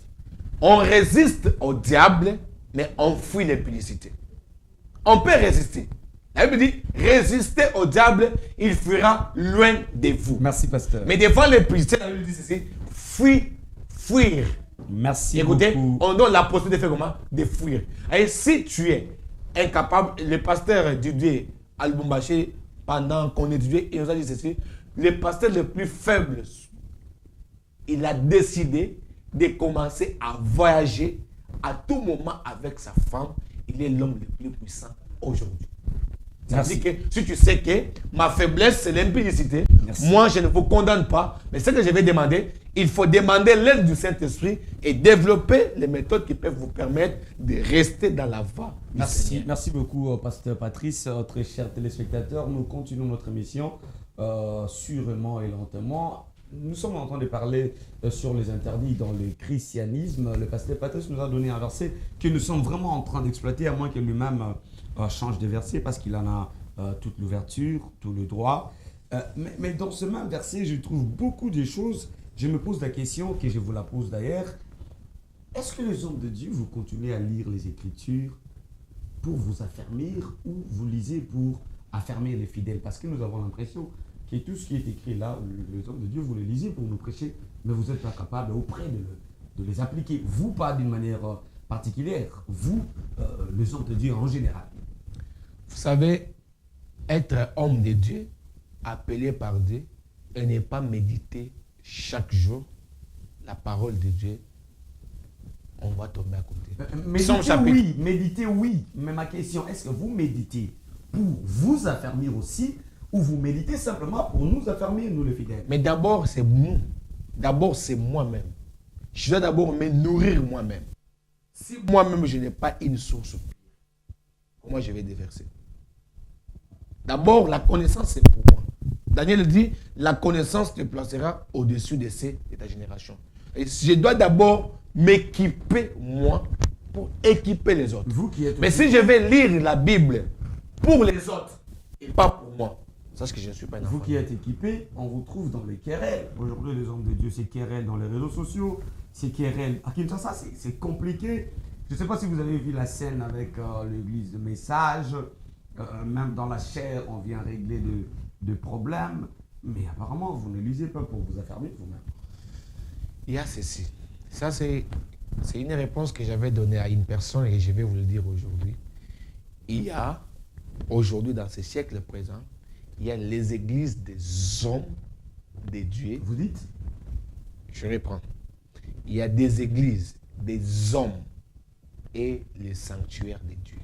[SPEAKER 2] On résiste au diable, mais on fuit l'impudicité. On peut résister. La Bible dit, résistez au diable, il fuira loin de vous.
[SPEAKER 1] Merci, pasteur.
[SPEAKER 2] Mais devant l'impudicité, la Bible dit ceci, fuir.
[SPEAKER 1] Merci.
[SPEAKER 2] Écoutez,
[SPEAKER 1] beaucoup.
[SPEAKER 2] on donne la possibilité de faire comment? De fuir. Et si tu es incapable, le pasteur Didier Al-Boumbaché, pendant qu'on étudiait, il nous a dit ceci, le pasteur le plus faible, il a décidé de commencer à voyager à tout moment avec sa femme. Il est l'homme le plus puissant aujourd'hui. Ça veut dire que si tu sais que ma faiblesse, c'est l'impudicité, moi, je ne vous condamne pas. Mais ce que je vais demander, il faut demander l'aide du Saint-Esprit et développer les méthodes qui peuvent vous permettre de rester dans la voie.
[SPEAKER 1] Merci beaucoup, pasteur Patrice. Très chers téléspectateurs, nous continuons notre émission sûrement et lentement. Nous sommes en train de parler sur les interdits dans le christianisme. Le pasteur Patrice nous a donné un verset que nous sommes vraiment en train d'exploiter, à moins que lui-même change de verset, parce qu'il en a toute l'ouverture, tout le droit. Mais dans ce même verset, je trouve beaucoup de choses. Je me pose la question, que je vous la pose d'ailleurs. Est-ce que les hommes de Dieu, vous continuez à lire les Écritures pour vous affermir, ou vous lisez pour affermir les fidèles? Parce que nous avons l'impression que tout ce qui est écrit là, les hommes de Dieu, vous les lisez pour nous prêcher, mais vous n'êtes pas capable auprès de les appliquer. Vous, pas d'une manière particulière. Vous, les hommes de Dieu en général.
[SPEAKER 2] Vous savez, être homme de Dieu, appelé par Dieu, et ne pas méditer chaque jour la parole de Dieu, on va tomber à côté.
[SPEAKER 1] Méditer, oui. Mais ma question, est-ce que vous méditez pour vous affermir aussi, ou vous méditez simplement pour nous affermir, nous les fidèles?
[SPEAKER 2] Mais d'abord, c'est nous. D'abord, c'est moi-même. Je dois d'abord me nourrir moi-même. Si moi-même, je n'ai pas une source, comment je vais déverser? D'abord, la connaissance, c'est pour moi. Daniel dit, la connaissance te placera au-dessus de ta génération. Et je dois d'abord m'équiper, moi, pour équiper les autres. Mais si je vais lire la Bible pour les autres et pas pour moi, sache que je ne suis pas un enfant.
[SPEAKER 1] Vous qui êtes équipés, on vous trouve dans les querelles. Aujourd'hui, les hommes de Dieu, c'est querelles dans les réseaux sociaux, c'est querelles à Kinshasa, c'est compliqué. Je ne sais pas si vous avez vu la scène avec l'église de Message. Même dans la chair, on vient régler de problèmes. Mais apparemment, vous ne lisez pas pour vous affermir vous-même.
[SPEAKER 2] Il y a ceci. Ça, c'est une réponse que j'avais donnée à une personne et je vais vous le dire aujourd'hui. Il y a, aujourd'hui, dans ce siècle présent, il y a les églises des hommes de Dieu.
[SPEAKER 1] Vous dites?
[SPEAKER 2] Je reprends. Il y a des églises des hommes et les sanctuaires de Dieu.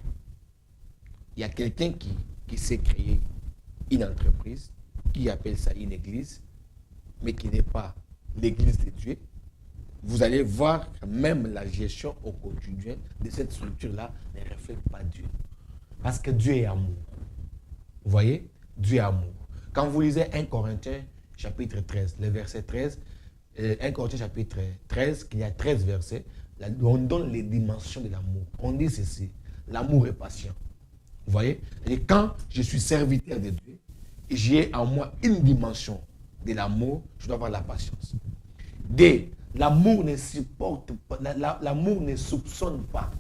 [SPEAKER 2] Il y a quelqu'un qui s'est créé une entreprise, qui appelle ça une église, mais qui n'est pas l'église de Dieu, vous allez voir que même la gestion au quotidien de cette structure-là ne reflète pas Dieu. Parce que Dieu est amour. Vous voyez? Dieu est amour. Quand vous lisez 1 Corinthiens chapitre 13, le verset 13, 1 Corinthiens chapitre 13, qu'il y a 13 versets, là, on donne les dimensions de l'amour. On dit ceci, l'amour est patient. Vous voyez? Et quand je suis serviteur de Dieu, et j'ai en moi une dimension de l'amour, je dois avoir la patience. D, l'amour ne supporte pas, l'amour ne soupçonne pas.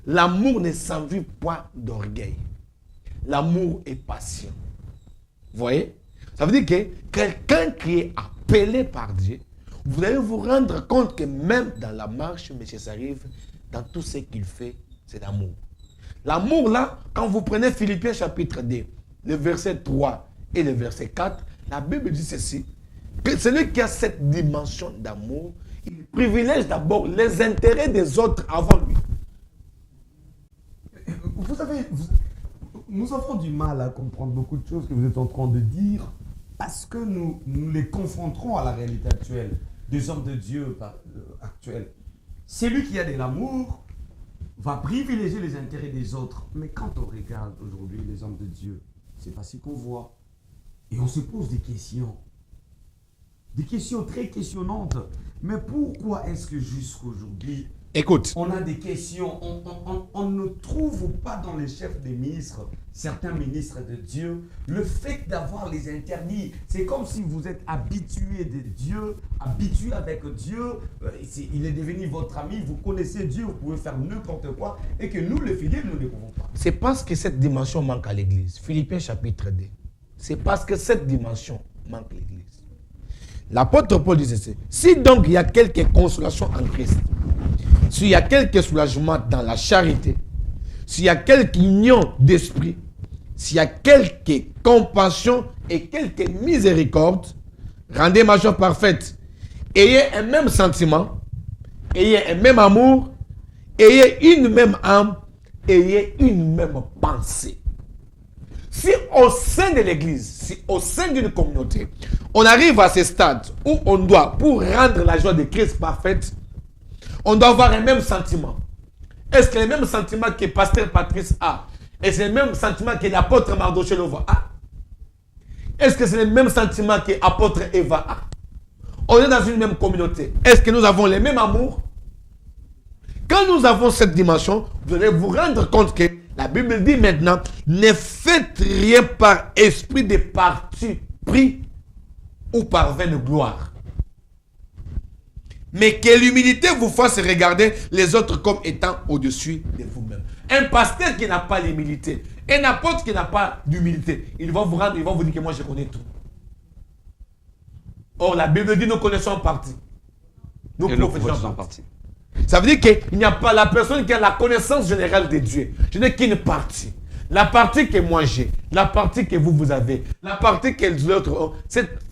[SPEAKER 2] L'amour ne s'envie pas d'orgueil. L'amour est patient. Vous voyez? Ça veut dire que quelqu'un qui est appelé par Dieu, vous allez vous rendre compte que même dans la marche, M. Sarif, dans tout ce qu'il fait, c'est l'amour. L'amour là, quand vous prenez Philippiens chapitre 2, le verset 3 et le verset 4, la Bible dit ceci, que celui qui a cette dimension d'amour, il privilège d'abord les intérêts des autres avant lui.
[SPEAKER 1] Vous savez, nous avons du mal à comprendre beaucoup de choses que vous êtes en train de dire parce que nous les confronterons à la réalité actuelle des hommes de Dieu actuels. Celui qui a de l'amour va privilégier les intérêts des autres. Mais quand on regarde aujourd'hui les hommes de Dieu, c'est pas ce qu'on voit. Et on se pose des questions. Des questions très questionnantes. Mais pourquoi est-ce que jusqu'aujourd'hui,
[SPEAKER 2] écoute,
[SPEAKER 1] on a des questions, on ne trouve pas dans les chefs des ministres, certains ministres de Dieu, le fait d'avoir les interdits. C'est comme si vous êtes habitué de Dieu, habitué avec Dieu, il est devenu votre ami, vous connaissez Dieu, vous pouvez faire n'importe quoi, et que nous, les fidèles, nous ne pouvons pas.
[SPEAKER 2] c'est parce que cette dimension manque à l'église. Philippiens chapitre 2. C'est parce que cette dimension manque à l'église. L'apôtre Paul dit ceci. Si donc il y a quelque consolation en Christ, s'il y a quelque soulagement dans la charité, s'il y a quelque union d'esprit, s'il y a quelque compassion et quelque miséricorde, rendez ma joie parfaite. Ayez un même sentiment, ayez un même amour, ayez une même âme, ayez une même pensée. Si au sein de l'église, si au sein d'une communauté, on arrive à ce stade où on doit, pour rendre la joie de Christ parfaite, on doit avoir un même sentiment. Est-ce que le même sentiment que pasteur Patrice a? Est-ce le même sentiment que l'apôtre Mardochelo a? Est-ce que c'est le même sentiment que l'apôtre Eva a? On est dans une même communauté. Est-ce que nous avons le même amour? Quand nous avons cette dimension, vous allez vous rendre compte que la Bible dit maintenant, ne faites rien par esprit de parti pris ou par vaine gloire. Mais que l'humilité vous fasse regarder les autres comme étant au-dessus de vous-même. Un pasteur qui n'a pas l'humilité, un apôtre qui n'a pas d'humilité, il va vous rendre, il va vous dire que moi je connais tout. Or la Bible dit nous connaissons en partie. Nous prophétisons en partie. Ça veut dire qu'il n'y a pas la personne qui a la connaissance générale de Dieu. Je n'ai qu'une partie. La partie que moi j'ai, la partie que vous avez, la partie que les autres ont,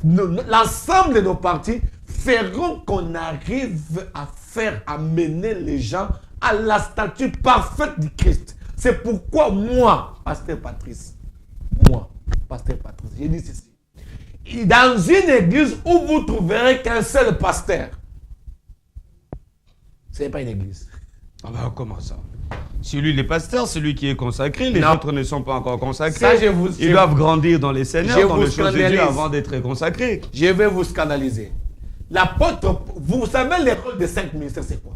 [SPEAKER 2] l'ensemble de nos parties feront qu'on arrive à faire amener les gens à la statue parfaite du Christ. C'est pourquoi moi, pasteur Patrice, j'ai dit ceci. Dans une église où vous trouverez qu'un seul pasteur, ce n'est pas une église.
[SPEAKER 1] Ah ben comment ça? Si lui, les pasteurs, c'est lui qui est consacré, les autres ne sont pas encore consacrés.
[SPEAKER 2] Ça,
[SPEAKER 1] ils doivent grandir dans les seigneurs, dans les choses de Dieu avant d'être consacrés.
[SPEAKER 2] Je vais vous scandaliser. L'apôtre, vous savez les rôles des 5 ministères, c'est quoi?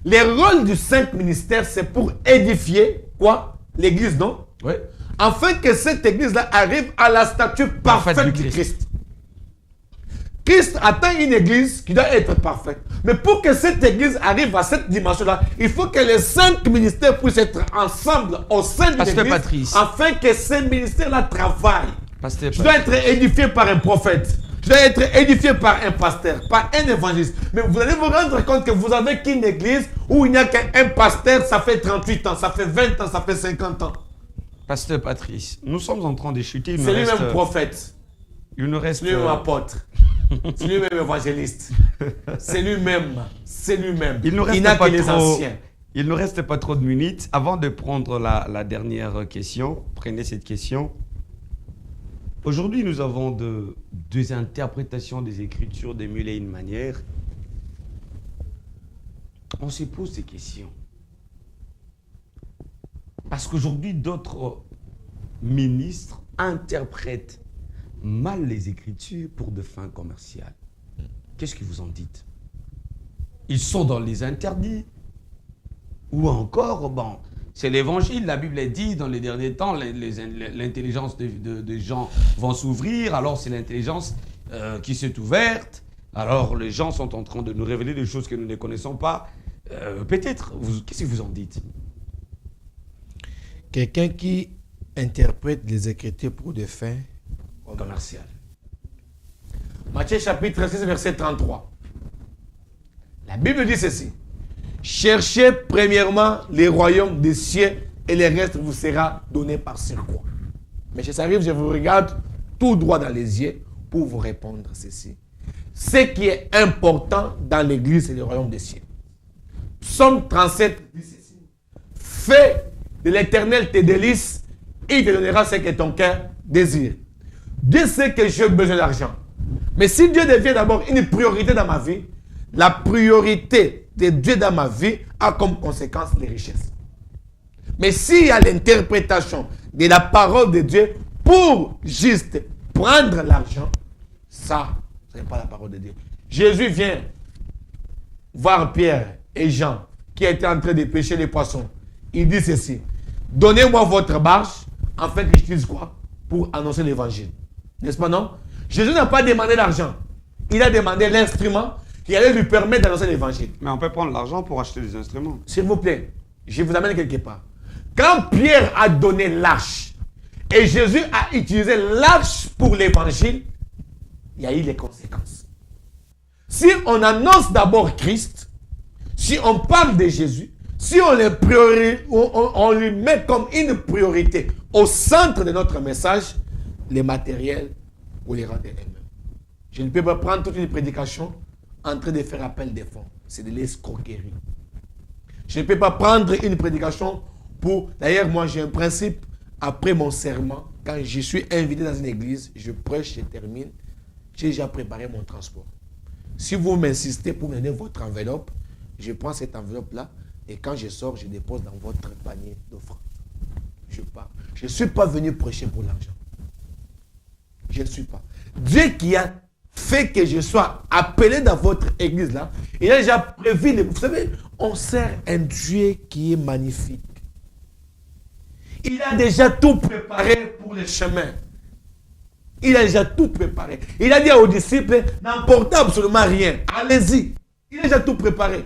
[SPEAKER 2] Les rôles du 5 ministères, c'est pour édifier quoi? L'église, non?
[SPEAKER 1] Oui.
[SPEAKER 2] Afin que cette église-là arrive à la statue parfaite du Christ. Christ atteint une église qui doit être parfaite. Mais pour que cette église arrive à cette dimension-là, il faut que les 5 ministères puissent être ensemble au sein de l'église, afin que ces ministères-là travaillent. Je dois être édifié par un prophète. Je dois être édifié par un pasteur, par un évangéliste. Mais vous allez vous rendre compte que vous n'avez qu'une église où il n'y a qu'un pasteur, ça fait 38 ans, ça fait 20 ans, ça fait 50 ans.
[SPEAKER 1] Pasteur Patrice, nous sommes en train de chuter.
[SPEAKER 2] C'est lui-même prophète.
[SPEAKER 1] Il nous reste...
[SPEAKER 2] C'est lui-même apôtre. C'est lui-même évangéliste. C'est lui-même. C'est lui-même.
[SPEAKER 1] Il n'a que les anciens. Il ne reste pas trop de minutes. Avant de prendre la dernière question, prenez cette question. Aujourd'hui, nous avons deux interprétations des Écritures de mille et une manières. On se pose des questions. Parce qu'aujourd'hui, d'autres ministres interprètent mal les Écritures pour de fins commerciales. Qu'est-ce que vous en dites? Ils sont dans les interdits. Ou encore, bon, c'est l'évangile. La Bible dit, dans les derniers temps, l'intelligence des gens vont s'ouvrir. Alors, c'est l'intelligence qui s'est ouverte. Alors, les gens sont en train de nous révéler des choses que nous ne connaissons pas. Peut-être, qu'est-ce que vous en dites?
[SPEAKER 2] Quelqu'un qui interprète les Écritures pour des fins
[SPEAKER 1] Commerciales.
[SPEAKER 2] Matthieu chapitre 6, verset 33. La Bible dit ceci. Cherchez premièrement les royaumes des cieux et le reste vous sera donné par surcroît. Mais ça arrive, je vous regarde tout droit dans les yeux pour vous répondre ceci. Ce qui est important dans l'église, c'est le royaume des cieux. Psaume 37 dit ceci. Fais de l'Éternel tes délices, il te donnera ce que ton cœur désire. Dieu sait que j'ai besoin d'argent. Mais si Dieu devient d'abord une priorité dans ma vie, la priorité de Dieu dans ma vie a comme conséquence les richesses. Mais s'il y a l'interprétation de la parole de Dieu pour juste prendre l'argent, ça, ce n'est pas la parole de Dieu. Jésus vient voir Pierre et Jean qui étaient en train de pêcher les poissons. Il dit ceci. Donnez-moi votre barge, en fait, j'utilise quoi? Pour annoncer l'évangile. N'est-ce pas, non? Jésus n'a pas demandé l'argent. Il a demandé l'instrument qui allait lui permettre d'annoncer l'évangile.
[SPEAKER 1] Mais on peut prendre l'argent pour acheter des instruments.
[SPEAKER 2] S'il vous plaît, je vous amène quelque part. Quand Pierre a donné l'arche et Jésus a utilisé l'arche pour l'évangile, il y a eu les conséquences. Si on annonce d'abord Christ, si on parle de Jésus, si on lui met comme une priorité au centre de notre message, les matériels, vous les rendez eux-mêmes. Je ne peux pas prendre toute une prédication en train de faire appel des fonds. C'est de l'escroquerie. Je ne peux pas prendre une prédication pour... D'ailleurs, moi, j'ai un principe. Après mon serment, quand je suis invité dans une église, je prêche, je termine. J'ai déjà préparé mon transport. Si vous m'insistez pour me donner votre enveloppe, je prends cette enveloppe-là et quand je sors, je dépose dans votre panier d'offrandes. Je pars. Je ne suis pas venu prêcher pour l'argent. Je ne suis pas. Dieu qui a fait que je sois appelé dans votre église là, il a déjà prévu. Vous savez, on sert un Dieu qui est magnifique. Il a déjà tout préparé pour le chemin. Il a déjà tout préparé. Il a dit aux disciples, n'emportez absolument rien. Allez-y. Il a déjà tout préparé.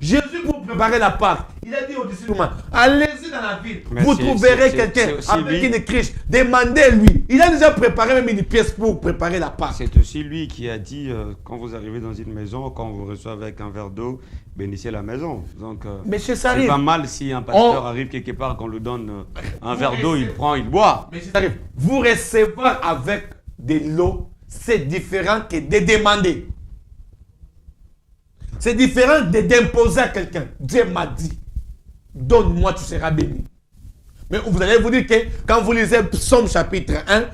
[SPEAKER 2] Jésus pour préparer la Pâque, il a dit aux disciples, allez-y dans la ville, mais vous trouverez quelqu'un avec une criche, demandez-lui. Il a déjà préparé même une pièce pour préparer la Pâque.
[SPEAKER 1] C'est aussi lui qui a dit, quand vous arrivez dans une maison, quand vous recevez avec un verre d'eau, bénissez la maison. Donc,
[SPEAKER 2] c'est
[SPEAKER 1] pas mal si un pasteur arrive quelque part, qu'on lui donne un verre d'eau, il prend, il boit.
[SPEAKER 2] Mais ça arrive. Vous recevoir avec de l'eau, c'est différent que de demander. C'est différent d'imposer à quelqu'un. Dieu m'a dit, donne-moi, tu seras béni. Mais vous allez vous dire que quand vous lisez Psaume chapitre 1,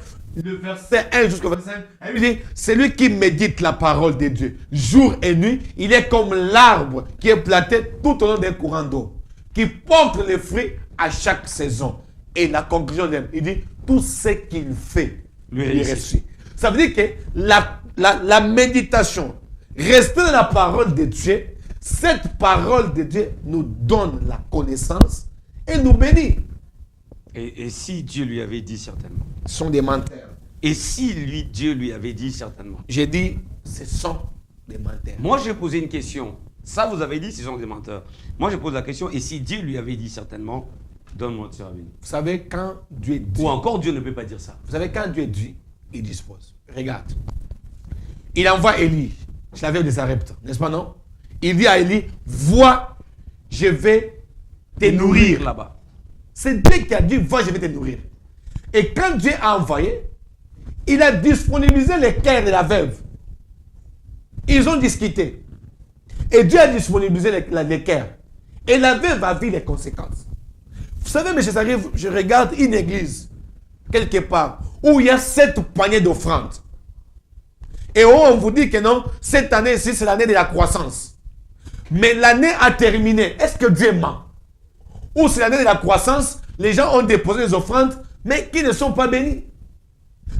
[SPEAKER 2] le verset 1 jusqu'au verset 5, il dit, celui qui médite la parole de Dieu, jour et nuit, il est comme l'arbre qui est planté tout au long d'un courant d'eau, qui porte les fruits à chaque saison. Et la conclusion, il dit, tout ce qu'il fait, lui réussit. Ça veut dire que la méditation, rester dans la parole de Dieu, cette parole de Dieu nous donne la connaissance et nous bénit.
[SPEAKER 1] Et si Dieu lui avait dit certainement?
[SPEAKER 2] Ce sont des menteurs.
[SPEAKER 1] Et si Dieu lui avait dit certainement?
[SPEAKER 2] J'ai dit, ce sont des menteurs.
[SPEAKER 1] Moi, j'ai posé une question. Ça, vous avez dit, ce sont des menteurs. Moi, je pose la question, et si Dieu lui avait dit certainement, donne-moi de servir.
[SPEAKER 2] Vous savez, quand Dieu dit...
[SPEAKER 1] Ou encore, Dieu ne peut pas dire ça.
[SPEAKER 2] Vous savez, quand Dieu dit, il dispose. Regarde. Il envoie Élie. Je l'avais de Sarepta, n'est-ce pas, non? Il dit à Élie, vois, je vais te nourrir là-bas. C'est Dieu qui a dit, vois, je vais te nourrir. Et quand Dieu a envoyé, il a disponibilisé les cœurs de la veuve. Ils ont discuté. Et Dieu a disponibilisé les cœurs. Et la veuve a vu les conséquences. Vous savez, M. Sarif, je regarde une église, quelque part, où il y a 7 paniers d'offrandes. Et on vous dit que non, cette année-ci, c'est l'année de la croissance. Mais l'année a terminé. Est-ce que Dieu ment? Ou c'est l'année de la croissance, les gens ont déposé les offrandes, mais qui ne sont pas bénis.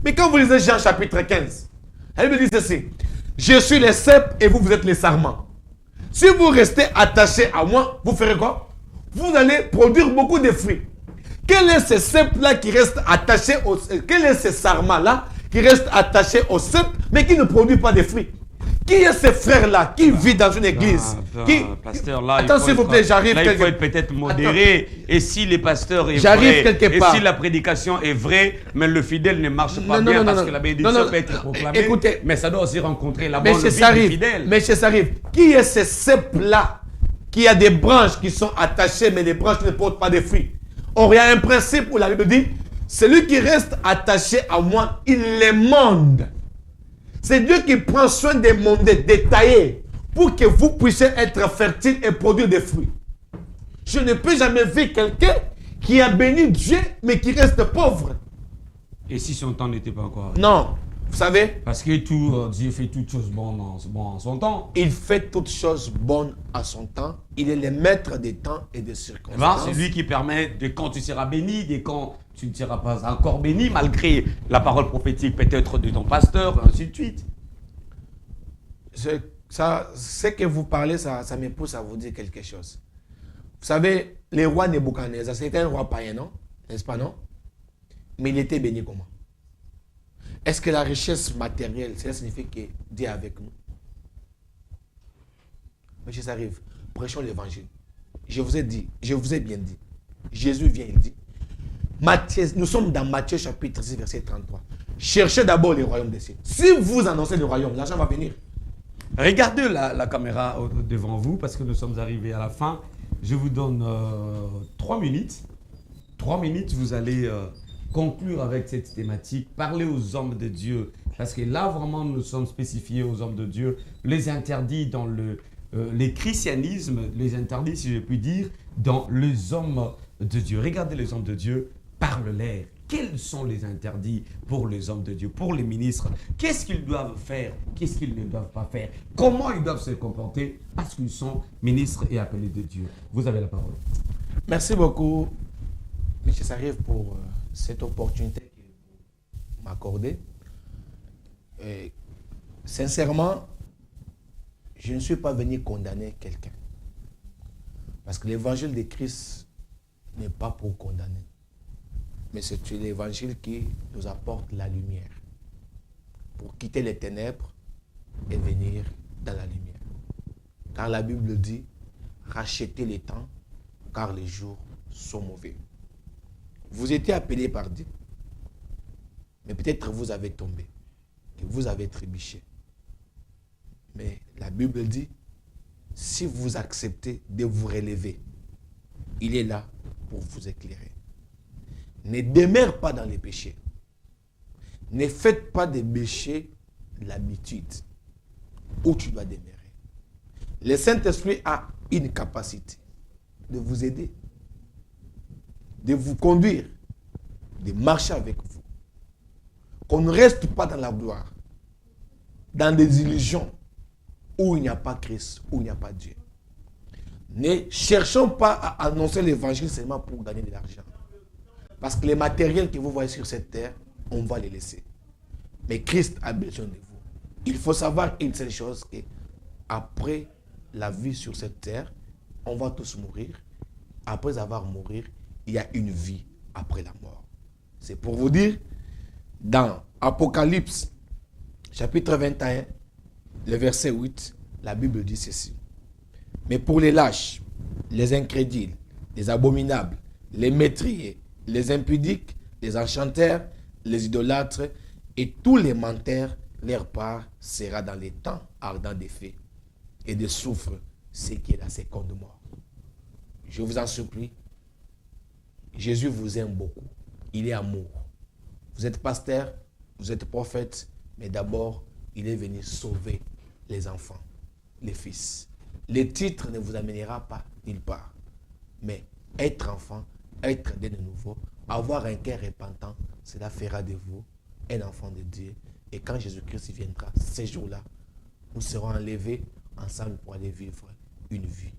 [SPEAKER 2] Mais quand vous lisez Jean chapitre 15, elle me dit ceci. Je suis les cèpes et vous êtes les sarments. Si vous restez attachés à moi, vous ferez quoi? Vous allez produire beaucoup de fruits. Quel est ce cèpe-là qui reste attaché au... Quel est ce sarment-là qui reste attaché au cèpe, mais qui ne produit pas de fruits? Qui est ce frère-là qui vit dans une église
[SPEAKER 1] pasteur, là,
[SPEAKER 2] attends, s'il vous plaît, j'arrive.
[SPEAKER 1] Là, il faut être peut-être modéré. Attends. Et si les pasteurs est
[SPEAKER 2] j'arrive
[SPEAKER 1] vrai,
[SPEAKER 2] quelque part.
[SPEAKER 1] Et si la prédication est vraie, mais le fidèle ne marche pas bien parce que la bénédiction peut être proclamée.
[SPEAKER 2] Écoutez,
[SPEAKER 1] mais ça doit aussi rencontrer la bonne vie du fidèle.
[SPEAKER 2] Mais chez Sarif, qui est ce cèpe-là qui a des branches qui sont attachées, mais les branches ne portent pas de fruits? Or, il y a un principe où la Bible dit, celui qui reste attaché à moi, il les monde. C'est Dieu qui prend soin des mondes détaillés pour que vous puissiez être fertile et produire des fruits. Je ne peux jamais voir quelqu'un qui a béni Dieu mais qui reste pauvre.
[SPEAKER 1] Et si son temps n'était pas encore arrivé?
[SPEAKER 2] Non, vous savez.
[SPEAKER 1] Parce que Dieu fait toutes choses bonnes en son temps.
[SPEAKER 2] Il fait toutes choses bonnes à son temps. Il est le maître des temps et des circonstances.
[SPEAKER 1] C'est lui qui permet de quand tu seras béni, de quand tu ne seras pas encore béni, malgré la parole prophétique peut-être de ton pasteur, ainsi de suite.
[SPEAKER 2] Ce que vous parlez, ça me pousse à vous dire quelque chose. Vous savez, le roi Nebuchadnezzar, c'était un roi païen, non? N'est-ce pas, non? Mais il était béni comment? Est-ce que la richesse matérielle, cela signifie que Dieu est avec nous? Monsieur, ça arrive. Prêchons l'évangile. Je vous ai bien dit. Jésus vient, il dit. Nous sommes dans Matthieu chapitre 6, verset 33. Cherchez d'abord le royaume des cieux. Si vous annoncez le royaume, l'argent va venir.
[SPEAKER 1] Regardez la caméra devant vous parce que nous sommes arrivés à la fin. Je vous donne 3 minutes. 3 minutes, vous allez conclure avec cette thématique. Parler aux hommes de Dieu. Parce que là, vraiment, nous sommes spécifiés aux hommes de Dieu. Les interdits dans les christianismes, les interdits, si je puis dire, dans les hommes de Dieu. Regardez les hommes de Dieu. Parle-leur. Quels sont les interdits pour les hommes de Dieu, pour les ministres? Qu'est-ce qu'ils doivent faire? Qu'est-ce qu'ils ne doivent pas faire? Comment ils doivent se comporter? Parce qu'ils sont ministres et appelés de Dieu. Vous avez la parole.
[SPEAKER 2] Merci beaucoup, M. Sarif, pour cette opportunité que vous m'accordez. Sincèrement, je ne suis pas venu condamner quelqu'un. Parce que l'évangile de Christ n'est pas pour condamner. Mais c'est l'évangile qui nous apporte la lumière. Pour quitter les ténèbres et venir dans la lumière. Car la Bible dit, rachetez les temps, car les jours sont mauvais. Vous étiez appelés par Dieu. Mais peut-être vous avez tombé. Et vous avez trébuché. Mais la Bible dit, si vous acceptez de vous relever, il est là pour vous éclairer. Ne demeure pas dans les péchés. Ne faites pas des péchés l'habitude où tu dois demeurer. Le Saint-Esprit a une capacité de vous aider, de vous conduire, de marcher avec vous. Qu'on ne reste pas dans la gloire, dans des illusions où il n'y a pas Christ, où il n'y a pas Dieu. Ne cherchons pas à annoncer l'évangile seulement pour gagner de l'argent. Parce que les matériels que vous voyez sur cette terre, on va les laisser. Mais Christ a besoin de vous. Il faut savoir une seule chose, que après la vie sur cette terre, on va tous mourir. Après avoir mouru, il y a une vie après la mort. C'est pour vous dire, dans Apocalypse, chapitre 21, le verset 8, la Bible dit ceci. Mais pour les lâches, les incrédules, les abominables, les métriers, les impudiques, les enchanteurs, les idolâtres et tous les menteurs, leur part sera dans les temps ardents des feux et de soufre, ce qui est la seconde mort. Je vous en supplie, Jésus vous aime beaucoup. Il est amour. Vous êtes pasteur, vous êtes prophète, mais d'abord, il est venu sauver les enfants, les fils. Les titres ne vous amènera pas nulle part. Mais être enfant, être né de nouveau, Avoir un cœur repentant, cela fera de vous un enfant de Dieu. Et quand Jésus-Christ viendra, ces jours-là, nous serons enlevés ensemble pour aller vivre une vie.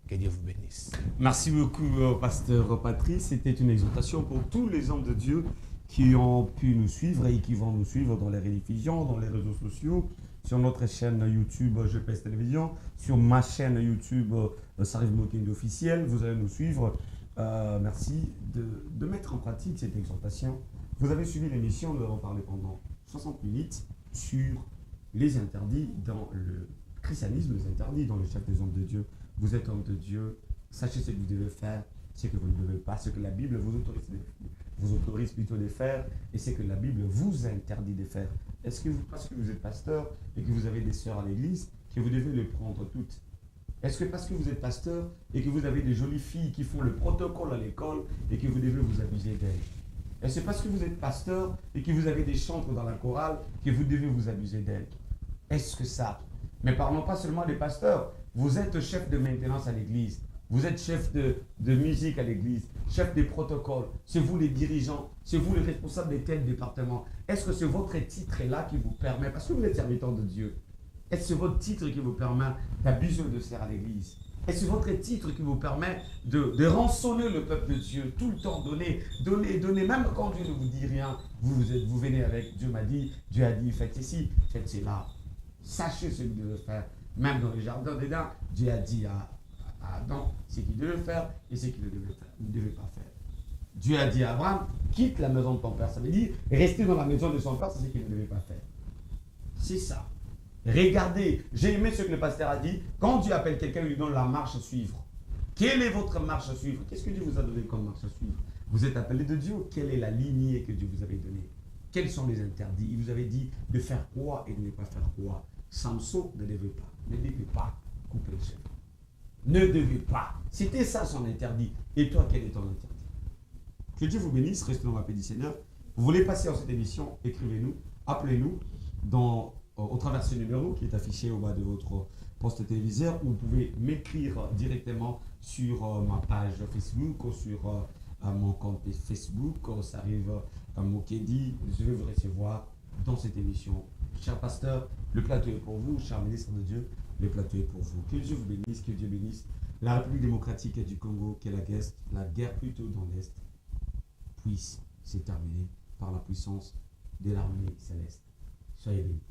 [SPEAKER 2] Que Dieu vous bénisse.
[SPEAKER 1] Merci beaucoup, pasteur Patrice. C'était une exhortation pour tous les hommes de Dieu qui ont pu nous suivre et qui vont nous suivre dans les rediffusions, dans les réseaux sociaux, sur notre chaîne YouTube Je Pèse Télévision, sur ma chaîne YouTube Sarif Moking officiel. Vous allez nous suivre. Merci de mettre en pratique cette exhortation. Vous avez suivi l'émission, nous avons parlé pendant 60 minutes sur les interdits dans le christianisme, les interdits dans le chef des hommes de Dieu. Vous êtes homme de Dieu, sachez ce que vous devez faire, ce que vous ne devez pas, ce que la Bible vous autorise plutôt de faire et ce que la Bible vous interdit de faire. Est-ce que parce que vous êtes pasteur et que vous avez des sœurs à l'église, que vous devez les prendre toutes? Est-ce que parce que vous êtes pasteur et que vous avez des jolies filles qui font le protocole à l'école et que vous devez vous abuser d'elles? Est-ce que parce que vous êtes pasteur et que vous avez des chantres dans la chorale que vous devez vous abuser d'elles? Est-ce que ça? Mais parlons pas seulement des pasteurs. Vous êtes chef de maintenance à l'église. Vous êtes chef de musique à l'église, chef des protocoles. C'est vous les dirigeants, c'est vous les responsables de tel département. Est-ce que c'est votre titre-là qui vous permet, parce que vous êtes serviteur de Dieu, est-ce que c'est votre titre qui vous permet d'abuser de serre à l'église? Est-ce que c'est votre titre qui vous permet de rançonner le peuple de Dieu, tout le temps, donner, même quand Dieu ne vous dit rien, vous venez avec Dieu m'a dit, Dieu a dit, faites ceci, faites cela. Sachez ce que vous devez faire. Même dans le jardin d'Éden, Dieu a dit à Adam ce qu'il devait faire et ce qu'il ne devait pas faire. Dieu a dit à Abraham, quitte la maison de ton père. Ça veut dire, rester dans la maison de son père, c'est ce qu'il ne devait pas faire. C'est ça. Regardez, j'ai aimé ce que le pasteur a dit. Quand Dieu appelle quelqu'un, il lui donne la marche à suivre. Quelle est votre marche à suivre? Qu'est-ce que Dieu vous a donné comme marche à suivre? Vous êtes appelé de Dieu. Quelle est la lignée que Dieu vous avait donnée? Quels sont les interdits? Il vous avait dit de faire quoi et de ne pas faire quoi. Samson ne devait pas couper le chef. Ne devait pas. C'était ça son interdit. Et toi, quel est ton interdit? Que Dieu vous bénisse. Restez dans la paix du Seigneur. Vous voulez passer en cette émission? Écrivez-nous, appelez-nous au travers de ce numéro qui est affiché au bas de votre poste téléviseur, ou vous pouvez m'écrire directement sur ma page Facebook ou sur mon compte Facebook. Ça arrive à Mokedi. Je vais vous recevoir dans cette émission. Cher pasteur, le plateau est pour vous. Cher ministre de Dieu, le plateau est pour vous. Que Dieu vous bénisse, que Dieu bénisse la République démocratique du Congo, que la guerre plutôt dans l'Est puisse se terminer par la puissance de l'armée céleste. Soyez bénis.